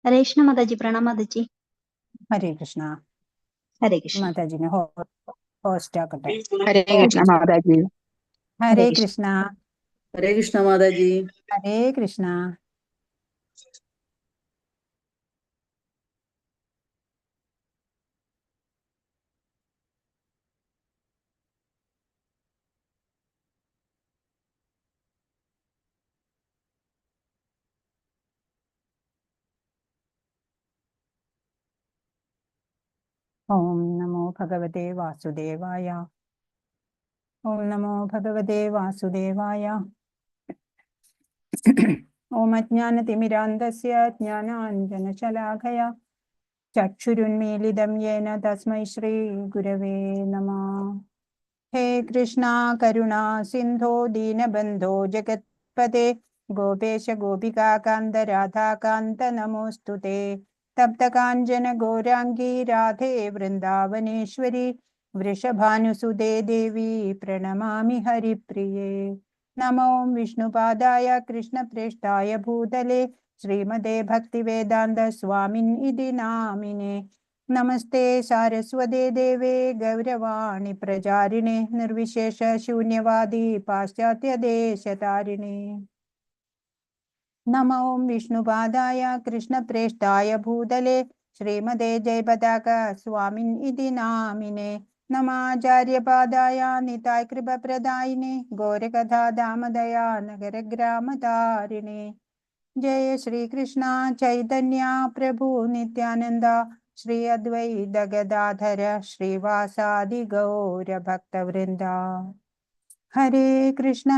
हरे कृष्ण माता जी। प्रणाम माता जी। हरे कृष्णा। हरे कृष्ण। माताजी ने होस्ट आकटे। हरे कृष्ण माता जी। हरे कृष्णा। हरे कृष्ण माता जी। हरे कृष्णा। ओम नमो भगवते वासुदेवाय। ओम नमो भगवते वासुदेवाय। ओम अज्ञानतिमिरान्धस्य ज्ञानाञ्जनशलाकया चक्षुरुन्मीलितं येन तस्मै श्रीगुरवे नमः। हे कृष्णा करुणा सिन्धो दीनबन्धो जगत्पते गोपेश गोपिकान्त राधाकान्त नमोऽस्तु ते। तप्तकाञ्चन गौराङ्गी राधे वृन्दावनेश्वरी वृषभानुसुते देवी प्रणमामि हरिप्रिये। नमो विष्णुपादाय कृष्णप्रेष्ठाय भूतले श्रीमते भक्तिवेदान्त स्वामिन् इति नामिने। नमस्ते सारस्वते देवे गौरवाणी प्रचारिणे निर्विशेष शून्यवादी पाश्चात्य देशतारिणे। नमो विष्णुपादाय कृष्णप्रेष्ठाय भूतले श्रीमते जयपताका स्वामिन् इति नामिने। नमाचार्यपादाय निताय कृपाप्रदायिने गौरकथा दामदया नगरग्रामतारिणे। जय श्री कृष्णा चैतन्य प्रभु नित्यानंद श्री अद्वैत गदाधर श्रीवासादि गौर भक्तवृंदा। हरे कृष्ण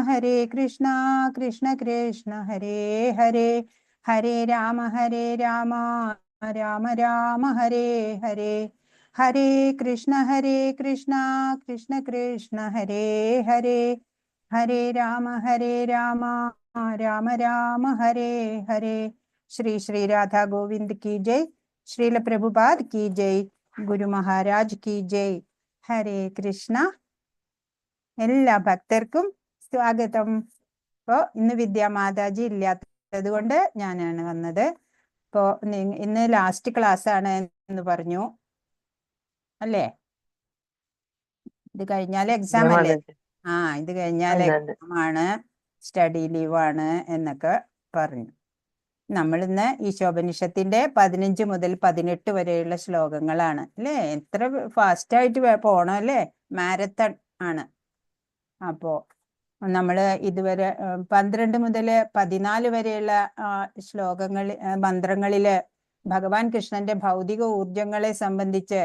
कृष्ण कृष्ण हरे हरे हरे राम राम राम हरे हरे। हरे कृष्ण कृष्ण कृष्ण हरे हरे हरे राम राम राम राम हरे हरे। श्री श्री राधा गोविंद की जय। श्रील प्रभुपाद की जय। गुरु महाराज की जय। हरे कृष्ण। എല്ലാ ഭക്തർക്കും സ്വാഗതം. ഇപ്പോൾ ഇന്ന് വിദ്യാമാതാജി ഇല്ലാത്തത് കൊണ്ട് ഞാനാണ് വന്നത്. ഇപ്പോൾ ഇന്ന് ലാസ്റ്റ് ക്ലാസ് ആണ് എന്ന് പറഞ്ഞു അല്ലേ? ഇത് കഴിഞ്ഞാൽ എക്സാം അല്ലേ? ഇത് കഴിഞ്ഞാൽ എക്സാം ആണ്, സ്റ്റഡി ലീവാണ് എന്നൊക്കെ പറഞ്ഞു. നമ്മളിന്ന് ഈശോപനിഷത്തിന്റെ 15 മുതൽ 18 വരെയുള്ള ശ്ലോകങ്ങളാണ് അല്ലേ? എത്ര ഫാസ്റ്റായിട്ട് പോണം അല്ലേ? മാരത്തൺ ആണ്. അപ്പോ നമ്മള് ഇതുവരെ 12 മുതൽ 14 വരെയുള്ള മന്ത്രങ്ങളില് ഭഗവാൻ കൃഷ്ണന്റെ ഭൗതിക ഊർജങ്ങളെ സംബന്ധിച്ച്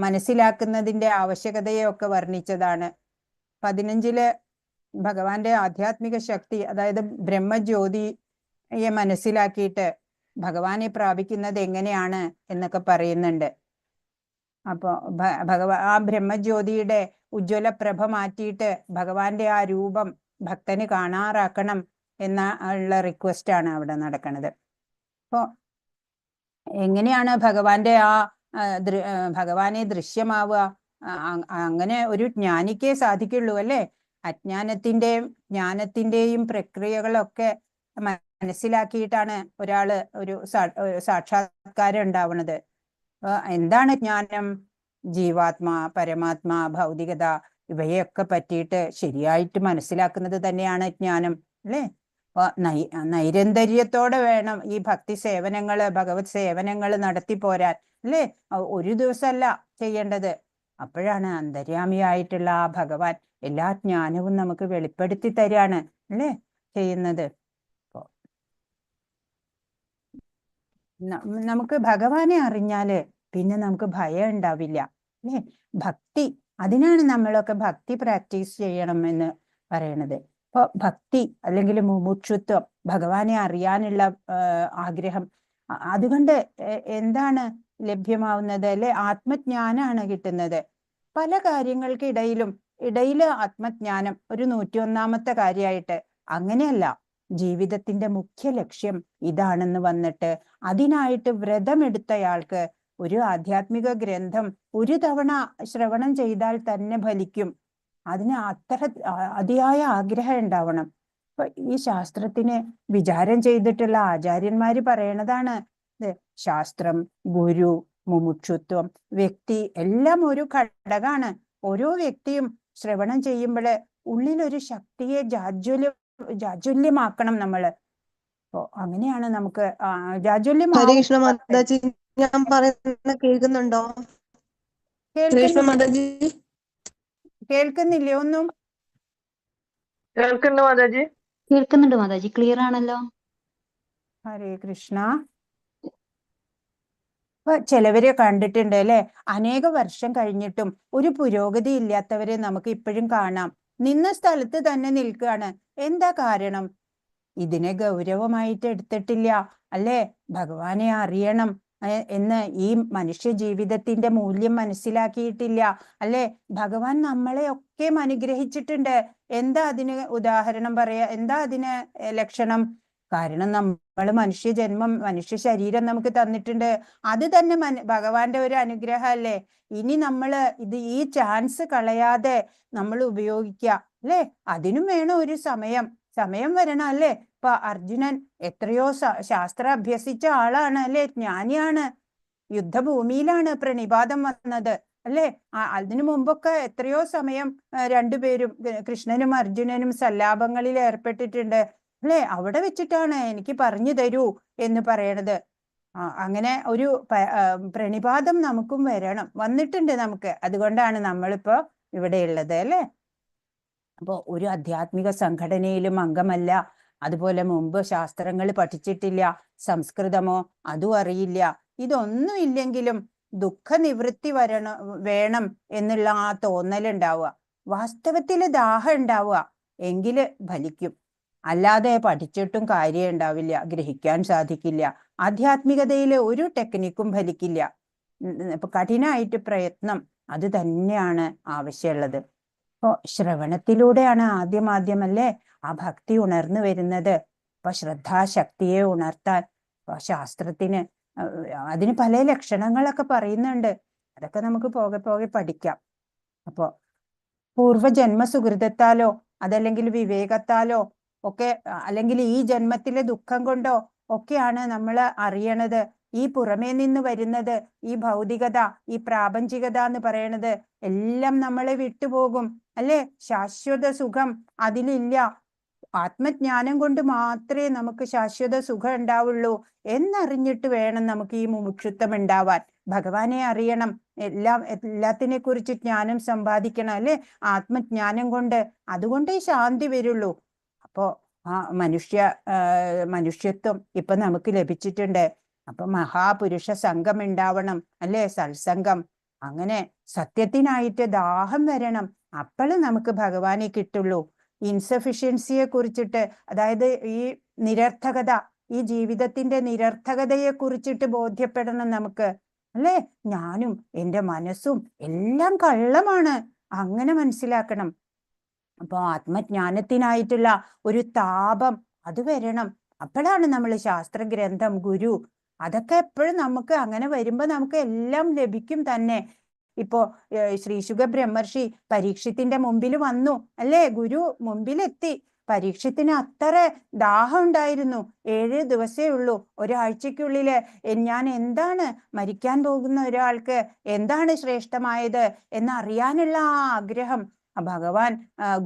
മനസ്സിലാക്കുന്നതിന്റെ ആവശ്യകതയൊക്കെ വർണ്ണിച്ചതാണ്. 15 ഭഗവാന്റെ ആധ്യാത്മിക ശക്തി, അതായത് ബ്രഹ്മജ്യോതിയെ മനസ്സിലാക്കിയിട്ട് ഭഗവാനെ പ്രാപിക്കുന്നത് എങ്ങനെയാണ് എന്നൊക്കെ പറയുന്നുണ്ട്. അപ്പോ ആ ബ്രഹ്മജ്യോതിയുടെ ഉജ്ജ്വല പ്രഭ മാറ്റിയിട്ട് ഭഗവാന്റെ ആ രൂപം ഭക്തന് കാണാറാക്കണം എന്ന ഉള്ള റിക്വസ്റ്റ് ആണ് അവിടെ നടക്കുന്നത്. അപ്പോ എങ്ങനെയാണ് ഭഗവാന്റെ ഭഗവാനെ ദൃശ്യമാവുക? അങ്ങനെ ഒരു ജ്ഞാനിക്കേ സാധിക്കുള്ളൂ അല്ലേ? അജ്ഞാനത്തിന്റെയും ജ്ഞാനത്തിന്റെയും പ്രക്രിയകളൊക്കെ മനസ്സിലാക്കിയിട്ടാണ് ഒരാള് ഒരു സാക്ഷാത്കാരം ഉണ്ടാവുന്നത്. എന്താണ് ജ്ഞാനം? ജീവാത്മാ, പരമാത്മാ, ഭൗതികത ഇവയൊക്കെ പറ്റിയിട്ട് ശരിയായിട്ട് മനസ്സിലാക്കുന്നത് തന്നെയാണ് ജ്ഞാനം അല്ലേ? നൈരന്തര്യത്തോടെ വേണം ഈ ഭക്തി സേവനങ്ങള്, ഭഗവത് സേവനങ്ങൾ നടത്തി പോരാൻ അല്ലേ? ഒരു ദിവസമല്ല ചെയ്യേണ്ടത്. അപ്പോഴാണ് അന്തര്യാമിയായിട്ടുള്ള ആ ഭഗവാൻ എല്ലാ ജ്ഞാനവും നമുക്ക് വെളിപ്പെടുത്തി തരാണ് അല്ലേ ചെയ്യുന്നത്. നമുക്ക് ഭഗവാനെ അറിഞ്ഞാല് പിന്നെ നമുക്ക് ഭയം ഉണ്ടാവില്ല അല്ലേ? ഭക്തി, അതിനാണ് നമ്മളൊക്കെ ഭക്തി പ്രാക്ടീസ് ചെയ്യണം എന്ന് പറയണത്. ഇപ്പൊ ഭക്തി അല്ലെങ്കിൽ മുമുക്ഷുത്വം, ഭഗവാനെ അറിയാനുള്ള ആഗ്രഹം, അതുകൊണ്ട് എന്താണ് ലഭ്യമാവുന്നത് അല്ലെ? ആത്മജ്ഞാനാണ് കിട്ടുന്നത്. പല ഇടയില് ആത്മജ്ഞാനം ഒരു 101ാമത്തെ കാര്യമായിട്ട്. അങ്ങനെയല്ല, ജീവിതത്തിന്റെ മുഖ്യ ലക്ഷ്യം ഇതാണെന്ന് വന്നിട്ട് അതിനായിട്ട് വ്രതമെടുത്തയാൾക്ക് ഒരു ആധ്യാത്മിക ഗ്രന്ഥം ഒരു തവണ ശ്രവണം ചെയ്താൽ തന്നെ ഫലിക്കും. അതിന് അത്ര അതിയായ ആഗ്രഹം ഉണ്ടാവണം. അപ്പൊ ഈ ശാസ്ത്രത്തിന് വിചാരം ചെയ്തിട്ടുള്ള ആചാര്യന്മാര് പറയണതാണ്, ശാസ്ത്രം, ഗുരു, മുമുക്ഷുത്വം, വ്യക്തി എല്ലാം ഒരു ഘടകമാണ്. ഓരോ വ്യക്തിയും ശ്രവണം ചെയ്യുമ്പോൾ ഉള്ളിലൊരു ശക്തിയെ ജാജ്വല്യമാക്കണം നമ്മള്. അപ്പോ അങ്ങനെയാണ് നമുക്ക് ഹരേ കൃഷ്ണ മാതാജി, ഞാൻ പറയുന്നത് കേൾക്കുന്നുണ്ടോ? കൃഷ്ണ മാതാജി കേൾക്കുന്നില്ലേ ഒന്നും? കേൾക്കുന്നു മാതാജി. കേൾക്കുന്നുണ്ട് മാതാജി, ക്ലിയർ ആണല്ലോ. ഹരേ കൃഷ്ണ. അപ്പൊ ചിലവരെ കണ്ടിട്ടുണ്ട് അല്ലെ, അനേക വർഷം കഴിഞ്ഞിട്ടും ഒരു പുരോഗതി ഇല്ലാത്തവരെ നമുക്ക് ഇപ്പോഴും കാണാം. നിന്ന സ്ഥലത്ത് തന്നെ നിൽക്കുകയാണ്. എന്താ കാരണം? ഇതിനെ ഗൗരവമായിട്ട് എടുത്തിട്ടില്ല അല്ലെ. ഭഗവാനെ അറിയണം എന്ന് ഈ മനുഷ്യ ജീവിതത്തിന്റെ മൂല്യം മനസ്സിലാക്കിയിട്ടില്ല അല്ലെ. ഭഗവാൻ നമ്മളെ ഒക്കെ അനുഗ്രഹിച്ചിട്ടുണ്ട്. എന്താ അതിന് ഉദാഹരണം പറയാ? എന്താ അതിന് ലക്ഷണം? കാരണം നമ്മൾ മനുഷ്യ ജന്മം, മനുഷ്യ ശരീരം നമുക്ക് തന്നിട്ടുണ്ട്. അത് തന്നെ ഭഗവാന്റെ ഒരു അനുഗ്രഹം അല്ലേ. ഇനി നമ്മള് ഈ ചാൻസ് കളയാതെ നമ്മൾ ഉപയോഗിക്കുക അല്ലെ. അതിനും വേണം ഒരു സമയം വരണം അല്ലെ. ഇപ്പൊ അർജുനൻ എത്രയോ ശാസ്ത്രം അഭ്യസിച്ച ആളാണ് അല്ലെ, ജ്ഞാനിയാണ്. യുദ്ധഭൂമിയിലാണ് പ്രണിപാതം വന്നത് അല്ലെ. അതിനു മുമ്പൊക്കെ എത്രയോ സമയം രണ്ടുപേരും, കൃഷ്ണനും അർജുനനും സല്ലാപങ്ങളിൽ ഏർപ്പെട്ടിട്ടുണ്ട് അല്ലെ. അവിടെ വെച്ചിട്ടാണ് എനിക്ക് പറഞ്ഞു തരൂ എന്ന് പറയണത്. അങ്ങനെ ഒരു പ്രണിപാതം നമുക്കും വന്നിട്ടുണ്ട് നമുക്ക്. അതുകൊണ്ടാണ് നമ്മളിപ്പോ ഇവിടെ ഉള്ളത് അല്ലെ. അപ്പോ ഒരു ആധ്യാത്മിക സംഘടനയിലും അംഗമല്ല. അതുപോലെ മുമ്പ് ശാസ്ത്രങ്ങൾ പഠിച്ചിട്ടില്ല, സംസ്കൃതമോ അതും അറിയില്ല. ഇതൊന്നും ഇല്ലെങ്കിലും ദുഃഖ നിവൃത്തി വേണം എന്നുള്ള ആ തോന്നലുണ്ടാവുക, വാസ്തവത്തില് ദാഹം ഉണ്ടാവുക, എങ്കില് ഫലിക്കും. അല്ലാതെ പഠിച്ചിട്ടും കാര്യം ഉണ്ടാവില്ല, ഗ്രഹിക്കാൻ സാധിക്കില്ല. ആധ്യാത്മികതയില് ഒരു ടെക്നിക്കും ഫലിക്കില്ല. ഇപ്പൊ കഠിനായിട്ട് പ്രയത്നം അത് തന്നെയാണ് ആവശ്യമുള്ളത്. അപ്പൊ ശ്രവണത്തിലൂടെയാണ് ആദ്യമല്ലേ ആ ഭക്തി ഉണർന്നു വരുന്നത്. അപ്പൊ ശ്രദ്ധാശക്തിയെ ഉണർത്താൻ ശാസ്ത്രത്തിന് അതിന് പല ലക്ഷണങ്ങളൊക്കെ പറയുന്നുണ്ട്. അതൊക്കെ നമുക്ക് പോകെ പഠിക്കാം. അപ്പോ പൂർവജന്മ സുഹൃതത്താലോ അതല്ലെങ്കിൽ വിവേകത്താലോ ഒക്കെ, അല്ലെങ്കിൽ ഈ ജന്മത്തിലെ ദുഃഖം കൊണ്ടോ ഒക്കെയാണ് നമ്മൾ അറിയണത്. ഈ പുറമേ നിന്ന് വരുന്നത്, ഈ ഭൗതികത, ഈ പ്രാപഞ്ചികത എന്ന് പറയണത് എല്ലാം നമ്മളെ വിട്ടുപോകും അല്ലെ. ശാശ്വത സുഖം അതിലില്ല. ആത്മജ്ഞാനം കൊണ്ട് മാത്രമേ നമുക്ക് ശാശ്വത സുഖം ഉണ്ടാവുള്ളൂ എന്നറിഞ്ഞിട്ട് വേണം നമുക്ക് ഈ മുമുക്ഷുത്വം ഉണ്ടാവാൻ. ഭഗവാനെ അറിയണം, എല്ലാത്തിനെ കുറിച്ച് ജ്ഞാനം സമ്പാദിക്കണം അല്ലെ. ആത്മജ്ഞാനം കൊണ്ട്, അതുകൊണ്ടേ ശാന്തി വരുള്ളൂ. അപ്പോ ആ മനുഷ്യത്വം ഇപ്പൊ നമുക്ക് ലഭിച്ചിട്ടുണ്ട്. അപ്പൊ മഹാപുരുഷ സംഘം ഉണ്ടാവണം അല്ലെ, സത്സംഗം. അങ്ങനെ സത്യത്തിനായിട്ട് ദാഹം വരണം, അപ്പോൾ നമുക്ക് ഭഗവാനെ കിട്ടുള്ളൂ. ഇൻസഫിഷ്യൻസിയെ കുറിച്ചിട്ട്, അതായത് ഈ നിരർത്ഥകത, ഈ ജീവിതത്തിന്റെ നിരർത്ഥകതയെ കുറിച്ചിട്ട് ബോധ്യപ്പെടണം നമുക്ക് അല്ലെ. ഞാനും എൻ്റെ മനസ്സും എല്ലാം കള്ളമാണ്, അങ്ങനെ മനസ്സിലാക്കണം. അപ്പൊ ആത്മജ്ഞാനത്തിനായിട്ടുള്ള ഒരു താപം അത് വരണം. അപ്പോഴാണ് നമ്മൾ ശാസ്ത്രഗ്രന്ഥം, ഗുരു, അതൊക്കെ എപ്പോഴും നമുക്ക് അങ്ങനെ വരുമ്പോ നമുക്ക് എല്ലാം ലഭിക്കും തന്നെ. ഇപ്പോ ശ്രീശുക ബ്രഹ്മർഷി പരീക്ഷത്തിന്റെ മുമ്പിൽ വന്നു അല്ലേ, ഗുരു മുമ്പിലെത്തി. പരീക്ഷത്തിന് അത്ര ദാഹം ഉണ്ടായിരുന്നു. 7 ദിവസേ ഉള്ളൂ, ഒരാഴ്ചക്കുള്ളില് ഞാൻ എന്താണ് മരിക്കാൻ പോകുന്ന ഒരാൾക്ക് എന്താണ് ശ്രേഷ്ഠമായത് എന്നറിയാനുള്ള ആ ആഗ്രഹം ഭഗവാൻ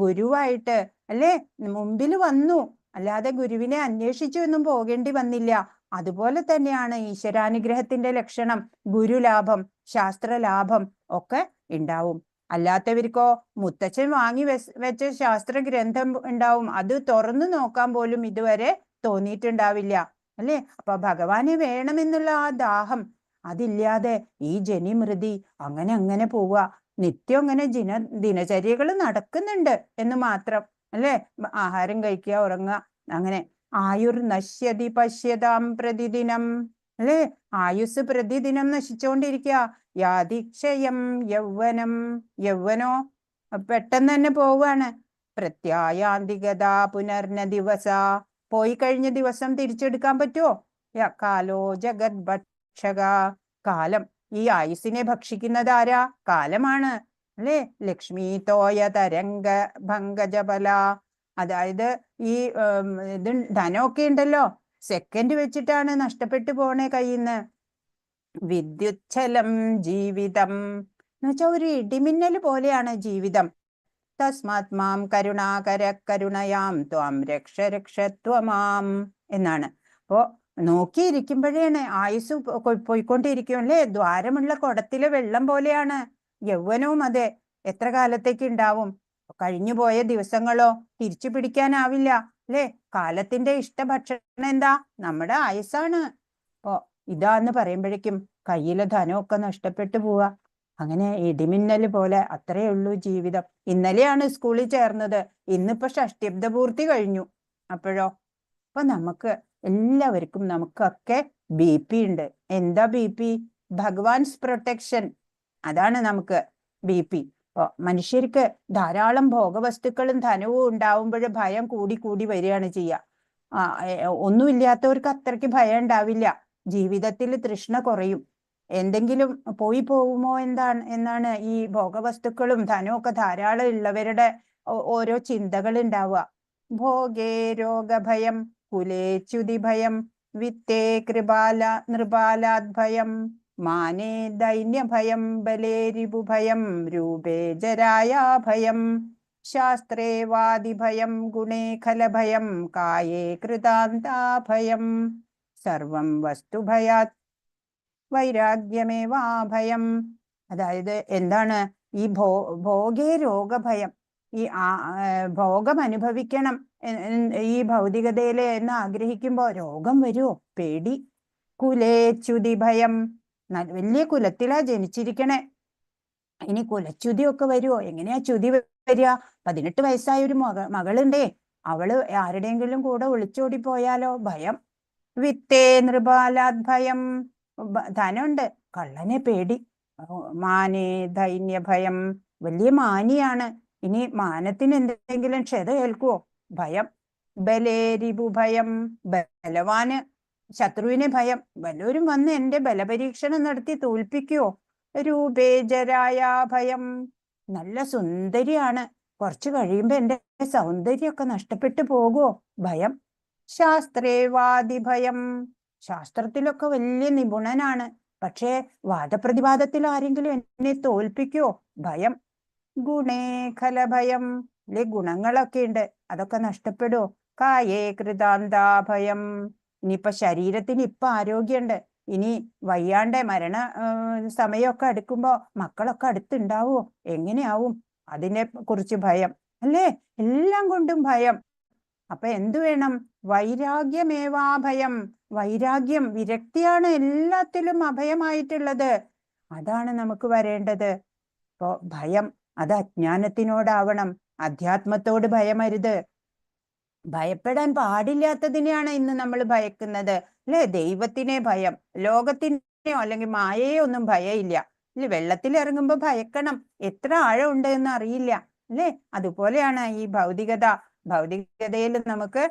ഗുരുവായിട്ട് അല്ലെ മുമ്പിൽ വന്നു. അല്ലാതെ ഗുരുവിനെ അന്വേഷിച്ചു ഒന്നും പോകേണ്ടി വന്നില്ല. അതുപോലെ തന്നെയാണ് ഈശ്വരാനുഗ്രഹത്തിന്റെ ലക്ഷണം. ഗുരുലാഭം, ശാസ്ത്രലാഭം ഒക്കെ ഉണ്ടാവും. അല്ലാത്തവർക്കോ മുത്തച്ഛൻ വാങ്ങി വെച്ച ശാസ്ത്ര ഗ്രന്ഥം ഉണ്ടാവും, അത് തുറന്നു നോക്കാൻ പോലും ഇതുവരെ തോന്നിയിട്ടുണ്ടാവില്ല അല്ലെ. അപ്പൊ ഭഗവാനെ വേണമെന്നുള്ള ആ ദാഹം അതില്ലാതെ ഈ ജനിമൃതി അങ്ങനെ പോവുക. നിത്യം അങ്ങനെ ദിനചര്യകൾ നടക്കുന്നുണ്ട് എന്ന് മാത്രം അല്ലെ. ആഹാരം കഴിക്കുക, ഉറങ്ങുക, അങ്ങനെ. ആയുർ നശ്യതി പശ്യതാം പ്രതിദിനം അല്ലെ. ആയുസ് പ്രതിദിനം നശിച്ചുകൊണ്ടിരിക്കുക. യാതിക്ഷയം യൗവനോ പെട്ടെന്ന് തന്നെ പോവാണ്. പ്രത്യായാന്തികത പുനർന ദിവസ, പോയി കഴിഞ്ഞ ദിവസം തിരിച്ചെടുക്കാൻ പറ്റുമോ? കാലോ ജഗത് ഭക്ഷക, കാലം, ഈ ആയുസിനെ ഭക്ഷിക്കുന്നത് ആരാ? കാലമാണ് അല്ലെ. ലക്ഷ്മി തോയ തരംഗ ഭംഗജബല, അതായത് ഈ ധനമൊക്കെ ഉണ്ടല്ലോ, സെക്കൻഡ് വെച്ചിട്ടാണ് നഷ്ടപ്പെട്ടു പോണേ കയ്യിന്ന്. വിദ്യുച്ഛലം ജീവിതം എന്ന് വെച്ചാൽ ഒരു ഇടിമിന്നൽ പോലെയാണ് ജീവിതം. തസ്മാത് മാം കരുണാകര കരുണയാം ത്വാം രക്ഷ രക്ഷത്വമാം എന്നാണ്. അപ്പോ നോക്കിയിരിക്കുമ്പോഴേണ് ആയുസ് പോയിക്കൊണ്ടിരിക്കും അല്ലേ. ദ്വാരമുള്ള കുടത്തിലെ വെള്ളം പോലെയാണ് യൗവനവും. അതെ, എത്ര കാലത്തേക്ക് ഉണ്ടാവും? കഴിഞ്ഞു പോയ ദിവസങ്ങളോ തിരിച്ചു പിടിക്കാനാവില്ല അല്ലേ. കാലത്തിന്റെ ഇഷ്ടഭക്ഷണം എന്താ? നമ്മുടെ ആയുസ്സാണ്. അപ്പോ ഇതാന്ന് പറയുമ്പോഴേക്കും കയ്യിലെ ധനമൊക്കെ നഷ്ടപ്പെട്ടു പോവാ. അങ്ങനെ ഇടിമിന്നൽ പോലെ അത്രയേ ഉള്ളൂ ജീവിതം. ഇന്നലെയാണ് സ്കൂളിൽ ചേർന്നത്, ഇന്നിപ്പോ ഷഷ്ടിബ്ദ പൂർത്തി കഴിഞ്ഞു. അപ്പോഴോ അപ്പൊ എല്ലാവർക്കും നമുക്കൊക്കെ BP ഉണ്ട്. എന്താ BP? ഭഗവാൻസ് പ്രൊട്ടക്ഷൻ. അതാണ് നമുക്ക് BP. മനുഷ്യർക്ക് ധാരാളം ഭോഗവസ്തുക്കളും ധനവും ഉണ്ടാവുമ്പോൾ ഭയം കൂടി കൂടി വരികയാണ് ചെയ്യുക. ഒന്നുമില്ലാത്തവർക്ക് അത്രയ്ക്ക് ഭയം ഉണ്ടാവില്ല. ജീവിതത്തിൽ തൃഷ്ണ കുറയും. എന്തെങ്കിലും പോയി പോകുമോ എന്നാണ് ഈ ഭോഗവസ്തുക്കളും ധനവും ഒക്കെ ധാരാളം ഉള്ളവരുടെ ഓരോ ചിന്തകൾ ഉണ്ടാവുക. ഭോഗേ രോഗഭയം, കുലേ ച്യുതിഭയം, വിത്തേ നൃപാലാദ് ഭയം, മാനേ ദൈന്യഭയം, ബലേ രിപുഭയം, രൂപേ ജരായാഭയം, ശാസ്ത്രേ വാദിഭയം, ഗുണേ ഖലഭയം, കായേ കൃതാന്താഭയം, സർവം വസ്തുഭയാത് വൈരാഗ്യമേവാഭയം. അതായത് എന്താണ് ഈ ഭോഗേ രോഗഭയം? ഈ ഭോഗം അനുഭവിക്കണം ഈ ഭൗതികതയില് എന്ന് ആഗ്രഹിക്കുമ്പോ രോഗം വരുമോ? പേടി. കുലേ ച്യുതി ഭയം, വലിയ കുലത്തിലാ ജനിച്ചിരിക്കണേ, ഇനി കുലച്യുതിയൊക്കെ വരുമോ? എങ്ങനെയാ ച്യുതി വരിക? 18 വയസ്സായ ഒരു മകളുണ്ടേ, അവള് ആരുടെയെങ്കിലും കൂടെ ഒളിച്ചോടി പോയാലോ? ഭയം. വിത്തേ നൃപാലാദ് ഭയം, ധനമുണ്ട്, കള്ളനെ പേടി. മാനേ ദൈന്യഭയം, വലിയ മാനിയാണ്, ഇനി മാനത്തിന് എന്തെങ്കിലും ക്ഷത ഏൽക്കുവോ? ഭയം. ബലേ രിപുഭയം, ബലവാന് ശത്രുവിനെ ഭയം, വല്ലവരും വന്ന് എന്റെ ബലപരീക്ഷണം നടത്തി തോൽപ്പിക്കുവോ? രൂപേ ജരായാ ഭയം, നല്ല സുന്ദരിയാണ്, കുറച്ചു കഴിയുമ്പോ എന്റെ സൗന്ദര്യമൊക്കെ നഷ്ടപ്പെട്ടു പോകുമോ? ഭയം. ശാസ്ത്രേ വാദിഭയം, ശാസ്ത്രത്തിലൊക്കെ വലിയ നിപുണനാണ്, പക്ഷേ വാദപ്രതിവാദത്തിൽ ആരെങ്കിലും എന്നെ തോൽപ്പിക്കുവോ? ഭയം. ഗുണേ ഖലഭയം, അല്ലെ ഗുണങ്ങളൊക്കെ ഉണ്ട്, അതൊക്കെ നഷ്ടപ്പെടുവോ? കായേ കൃതാന്താഭയം, ഇനിയിപ്പൊ ശരീരത്തിന് ഇപ്പൊ ആരോഗ്യമുണ്ട്, ഇനി വയ്യാണ്ട് മരണ സമയമൊക്കെ അടുക്കുമ്പോ മക്കളൊക്കെ അടുത്തുണ്ടാവുമോ? എങ്ങനെയാവും? അതിനെ കുറിച്ച് ഭയം അല്ലേ. എല്ലാം കൊണ്ടും ഭയം. അപ്പൊ എന്തു വേണം? വൈരാഗ്യമേവാഭയം, വൈരാഗ്യം, വിരക്തിയാണ് എല്ലാത്തിലും അഭയമായിട്ടുള്ളത്. അതാണ് നമുക്ക് വരേണ്ടത്. അപ്പോ ഭയം അത് അജ്ഞാനത്തിനോടാവണം, അധ്യാത്മത്തോട് ഭയമരുത്. ഭയപ്പെടാൻ പാടില്ലാത്തതിനെയാണ് ഇന്ന് നമ്മൾ ഭയക്കുന്നത് അല്ലെ. ദൈവത്തിനെ ഭയം, ലോകത്തിനെയോ അല്ലെങ്കിൽ മായയോ ഒന്നും ഭയമില്ല അല്ലെ. വെള്ളത്തിൽ ഇറങ്ങുമ്പോ ഭയക്കണം, എത്ര ആഴമുണ്ട് എന്ന് അറിയില്ല അല്ലെ. അതുപോലെയാണ് ഈ ഭൗതികതയിൽ നമുക്ക്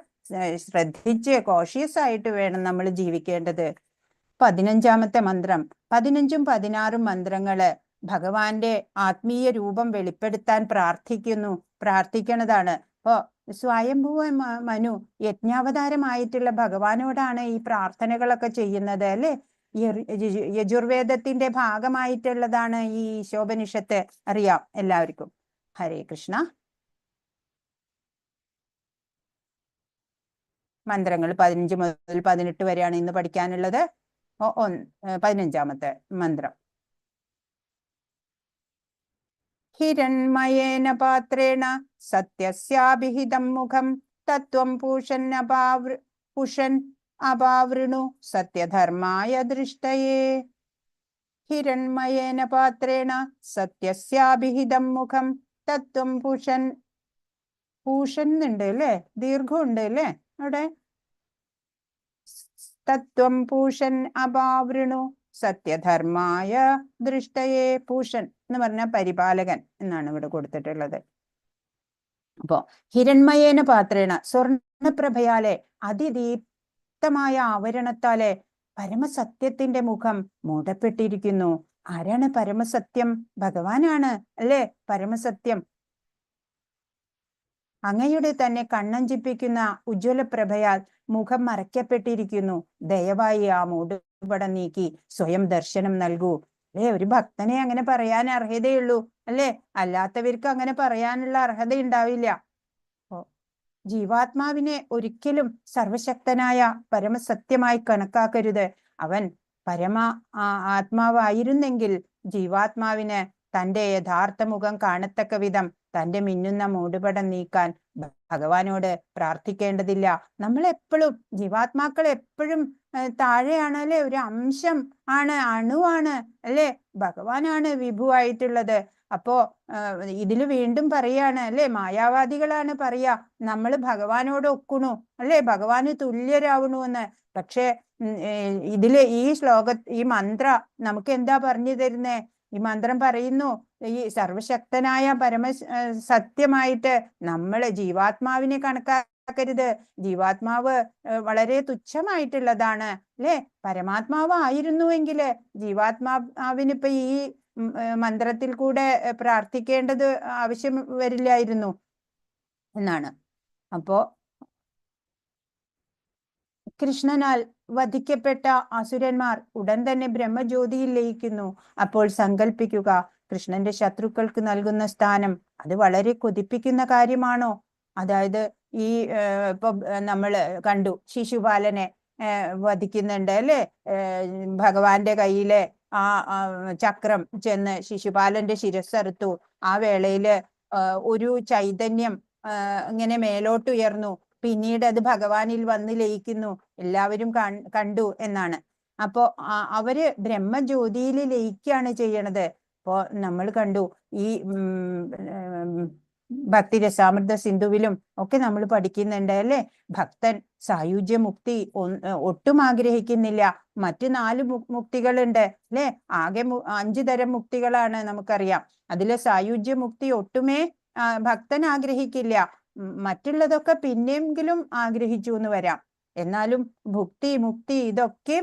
ശ്രദ്ധിച്ച് കോഷ്യസ് ആയിട്ട് വേണം നമ്മൾ ജീവിക്കേണ്ടത്. 15ാമത്തെ മന്ത്രം, 15ഉം 16ഉം മന്ത്രങ്ങള് ഭഗവാന്റെ ആത്മീയ രൂപം വെളിപ്പെടുത്താൻ പ്രാർത്ഥിക്കണതാണ്. അപ്പോ സ്വയംഭുവ മനു യജ്ഞാവതാരമായിട്ടുള്ള ഭഗവാനോടാണ് ഈ പ്രാർത്ഥനകളൊക്കെ ചെയ്യുന്നത് അല്ലെ. യജുർവേദത്തിന്റെ ഭാഗമായിട്ടുള്ളതാണ് ഈ ഈശോപനിഷത്ത്, അറിയാം എല്ലാവർക്കും. ഹരേ കൃഷ്ണ. മന്ത്രങ്ങൾ 15 മുതൽ 18 വരെയാണ് ഇന്ന് പഠിക്കാനുള്ളത്. 15ാമത്തെ മന്ത്രം. ഹിരൺമയേന പാത്രേണ സത്യസ്യാഭിഹിതം മുഖം തത്വം പുഷൻ അപാവൃണു സത്യധർമായ ദൃഷ്ടയേ. ഹിരൺമയേന പാത്രേണ സത്യസ്യാഭിഹിതം മുഖം തത്വം പൂഷൻ ഉണ്ട് അല്ലേ, ദീർഘമുണ്ട് അല്ലേ അവിടെ. തത്വം പൂഷൻ അപാവൃണു സത്യധർമായ ദൃഷ്ടയേ. പൂഷൻ എന്ന് പറഞ്ഞാൽ പരിപാലകൻ എന്നാണ് ഇവിടെ കൊടുത്തിട്ടുള്ളത്. അപ്പോ ഹിരൺമയേന പാത്രേണ, സ്വർണപ്രഭയാലെ അതിദീപ്തമായ ആവരണത്താലെ പരമസത്യത്തിന്റെ മുഖം മൂടപ്പെട്ടിരിക്കുന്നു. ആരാണ് പരമസത്യം? ഭഗവാനാണ് അല്ലേ പരമസത്യം. അങ്ങയുടെ തന്നെ കണ്ണഞ്ചിപ്പിക്കുന്ന ഉജ്ജ്വല പ്രഭയാൽ മുഖം മറയ്ക്കപ്പെട്ടിരിക്കുന്നു. ദയവായി ആ മൂടുപടം നീക്കി സ്വയം ദർശനം നൽകൂ. അല്ലെ, ഒരു ഭക്തനെ അങ്ങനെ പറയാൻ അർഹതയുള്ളൂ, അല്ലെ? അല്ലാത്തവർക്ക് അങ്ങനെ പറയാനുള്ള അർഹത ഉണ്ടാവില്ല. ജീവാത്മാവിനെ ഒരിക്കലും സർവശക്തനായ പരമസത്യമായി കണക്കാക്കരുത്. അവൻ ആത്മാവായിരുന്നെങ്കിൽ ജീവാത്മാവിന് തന്റെ യഥാർത്ഥ മുഖം കാണത്തക്ക വിധം തന്റെ മിന്നുന്ന മൂടുപടം നീക്കാൻ ഭഗവാനോട് പ്രാർത്ഥിക്കേണ്ടതില്ല. നമ്മളെപ്പോഴും ജീവാത്മാക്കൾ എപ്പോഴും താഴെയാണ്, അല്ലെ? ഒരു അംശം ആണ്, അണുവാണ്, അല്ലെ? ഭഗവാനാണ് വിഭുവായിട്ടുള്ളത്. അപ്പോ ഇതില് വീണ്ടും പറയാണ്, അല്ലെ? മായാവാദികളാണ് പറയാ നമ്മൾ ഭഗവാനോട് ഒക്കണു, അല്ലെ? ഭഗവാന് തുല്യരാവണു എന്ന്. പക്ഷെ ഇതില് ഈ മന്ത്ര നമുക്ക് എന്താ പറഞ്ഞു തരുന്നേ? ഈ മന്ത്രം പറയുന്നു, ഈ സർവശക്തനായ സത്യമായിട്ട് നമ്മൾ ജീവാത്മാവിനെ കണക്കാക്കരുത്. ജീവാത്മാവ് വളരെ തുച്ഛമായിട്ടുള്ളതാണ്, അല്ലെ? പരമാത്മാവ് ആയിരുന്നുവെങ്കില് ജീവാത്മാവിനിപ്പോ ഈ മന്ത്രത്തിൽ കൂടെ പ്രാർത്ഥിക്കേണ്ടത് ആവശ്യം വരില്ലായിരുന്നു എന്നാണ്. അപ്പോ കൃഷ്ണനാൽ വധിക്കപ്പെട്ട അസുരന്മാർ ഉടൻ തന്നെ ബ്രഹ്മജ്യോതിയിൽ ലയിക്കുന്നു. അപ്പോൾ സങ്കല്പിക്കുക, കൃഷ്ണന്റെ ശത്രുക്കൾക്ക് നൽകുന്ന സ്ഥാനം അത് വളരെ കൊതിപ്പിക്കുന്ന കാര്യമാണോ? അതായത് ഈ ഇപ്പൊ നമ്മള് കണ്ടു, ശിശുപാലനെ വധിക്കുന്നുണ്ട്, അല്ലെ? ഭഗവാന്റെ കയ്യിലെ ആ ചക്രം ചെന്ന് ശിശുപാലന്റെ ശിരസ്സറുത്തു. ആ വേളയില് ഒരു ചൈതന്യം ഇങ്ങനെ മേലോട്ടുയർന്നു. പിന്നീട് അത് ഭഗവാനിൽ വന്ന് ലയിക്കുന്നു. എല്ലാവരും കണ്ടു എന്നാണ്. അപ്പോ അവര് ബ്രഹ്മജ്യോതിയിൽ ലയിക്കുകയാണ് ചെയ്യണത്. അപ്പോ നമ്മൾ കണ്ടു, ഈ ഭക്തിരസാമൃത സിന്ധുവിലും ഒക്കെ നമ്മൾ പഠിക്കുന്നുണ്ട്, അല്ലെ? ഭക്തൻ സായുജ്യ മുക്തി ഒട്ടും ആഗ്രഹിക്കുന്നില്ല. മറ്റു 4 മുക്തികളുണ്ട്, അല്ലെ? ആകെ 5 തരം മുക്തികളാണ് നമുക്കറിയാം. അതിലെ സായുജ്യ മുക്തി ഒട്ടുമേ ഭക്തൻ ആഗ്രഹിക്കില്ല. മറ്റുള്ളതൊക്കെ പിന്നെയെങ്കിലും ആഗ്രഹിച്ചു എന്ന് വരാം. എന്നാലും ഭുക്തി, മുക്തി ഇതൊക്കെ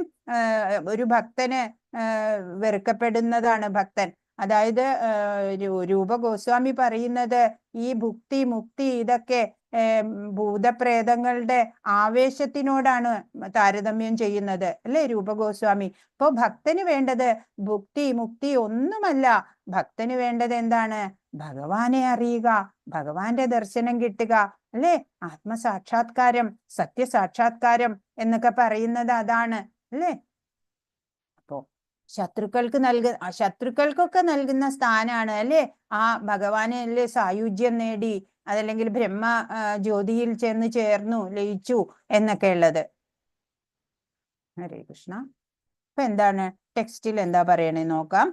ഒരു ഭക്തന് വെറുക്കപ്പെടുന്നതാണ്. ഭക്തൻ, അതായത് രൂപ ഗോസ്വാമി പറയുന്നത് ഈ ഭുക്തി, മുക്തി ഇതൊക്കെ ഭൂതപ്രേതങ്ങളുടെ ആവേശത്തിനോടാണ് താരതമ്യം ചെയ്യുന്നത്, അല്ലെ രൂപ ഗോസ്വാമി? അപ്പോ ഭക്തന് വേണ്ടത് ഭുക്തി, മുക്തി ഒന്നുമല്ല. ഭക്തന് വേണ്ടത് എന്താണ്? ഭഗവാനെ അറിയുക, ഭഗവാന്റെ ദർശനം കിട്ടുക, അല്ലെ? ആത്മസാക്ഷാത്കാരം, സത്യസാക്ഷാത്കാരം എന്നൊക്കെ പറയുന്നത് അതാണ്, അല്ലെ? അപ്പോ ശത്രുക്കൾക്കൊക്കെ നൽകുന്ന സ്ഥാനാണ്, അല്ലെ? ആ ഭഗവാനെ, അല്ലെ, സായുജ്യം നേടി, അതല്ലെങ്കിൽ ബ്രഹ്മ ജ്യോതിയിൽ ചെന്ന് ചേർന്നു, ലയിച്ചു എന്നൊക്കെ ഉള്ളത്. ഹരേ കൃഷ്ണ. അപ്പൊ എന്താണ് ടെക്സ്റ്റിൽ എന്താ പറയണേ നോക്കാം.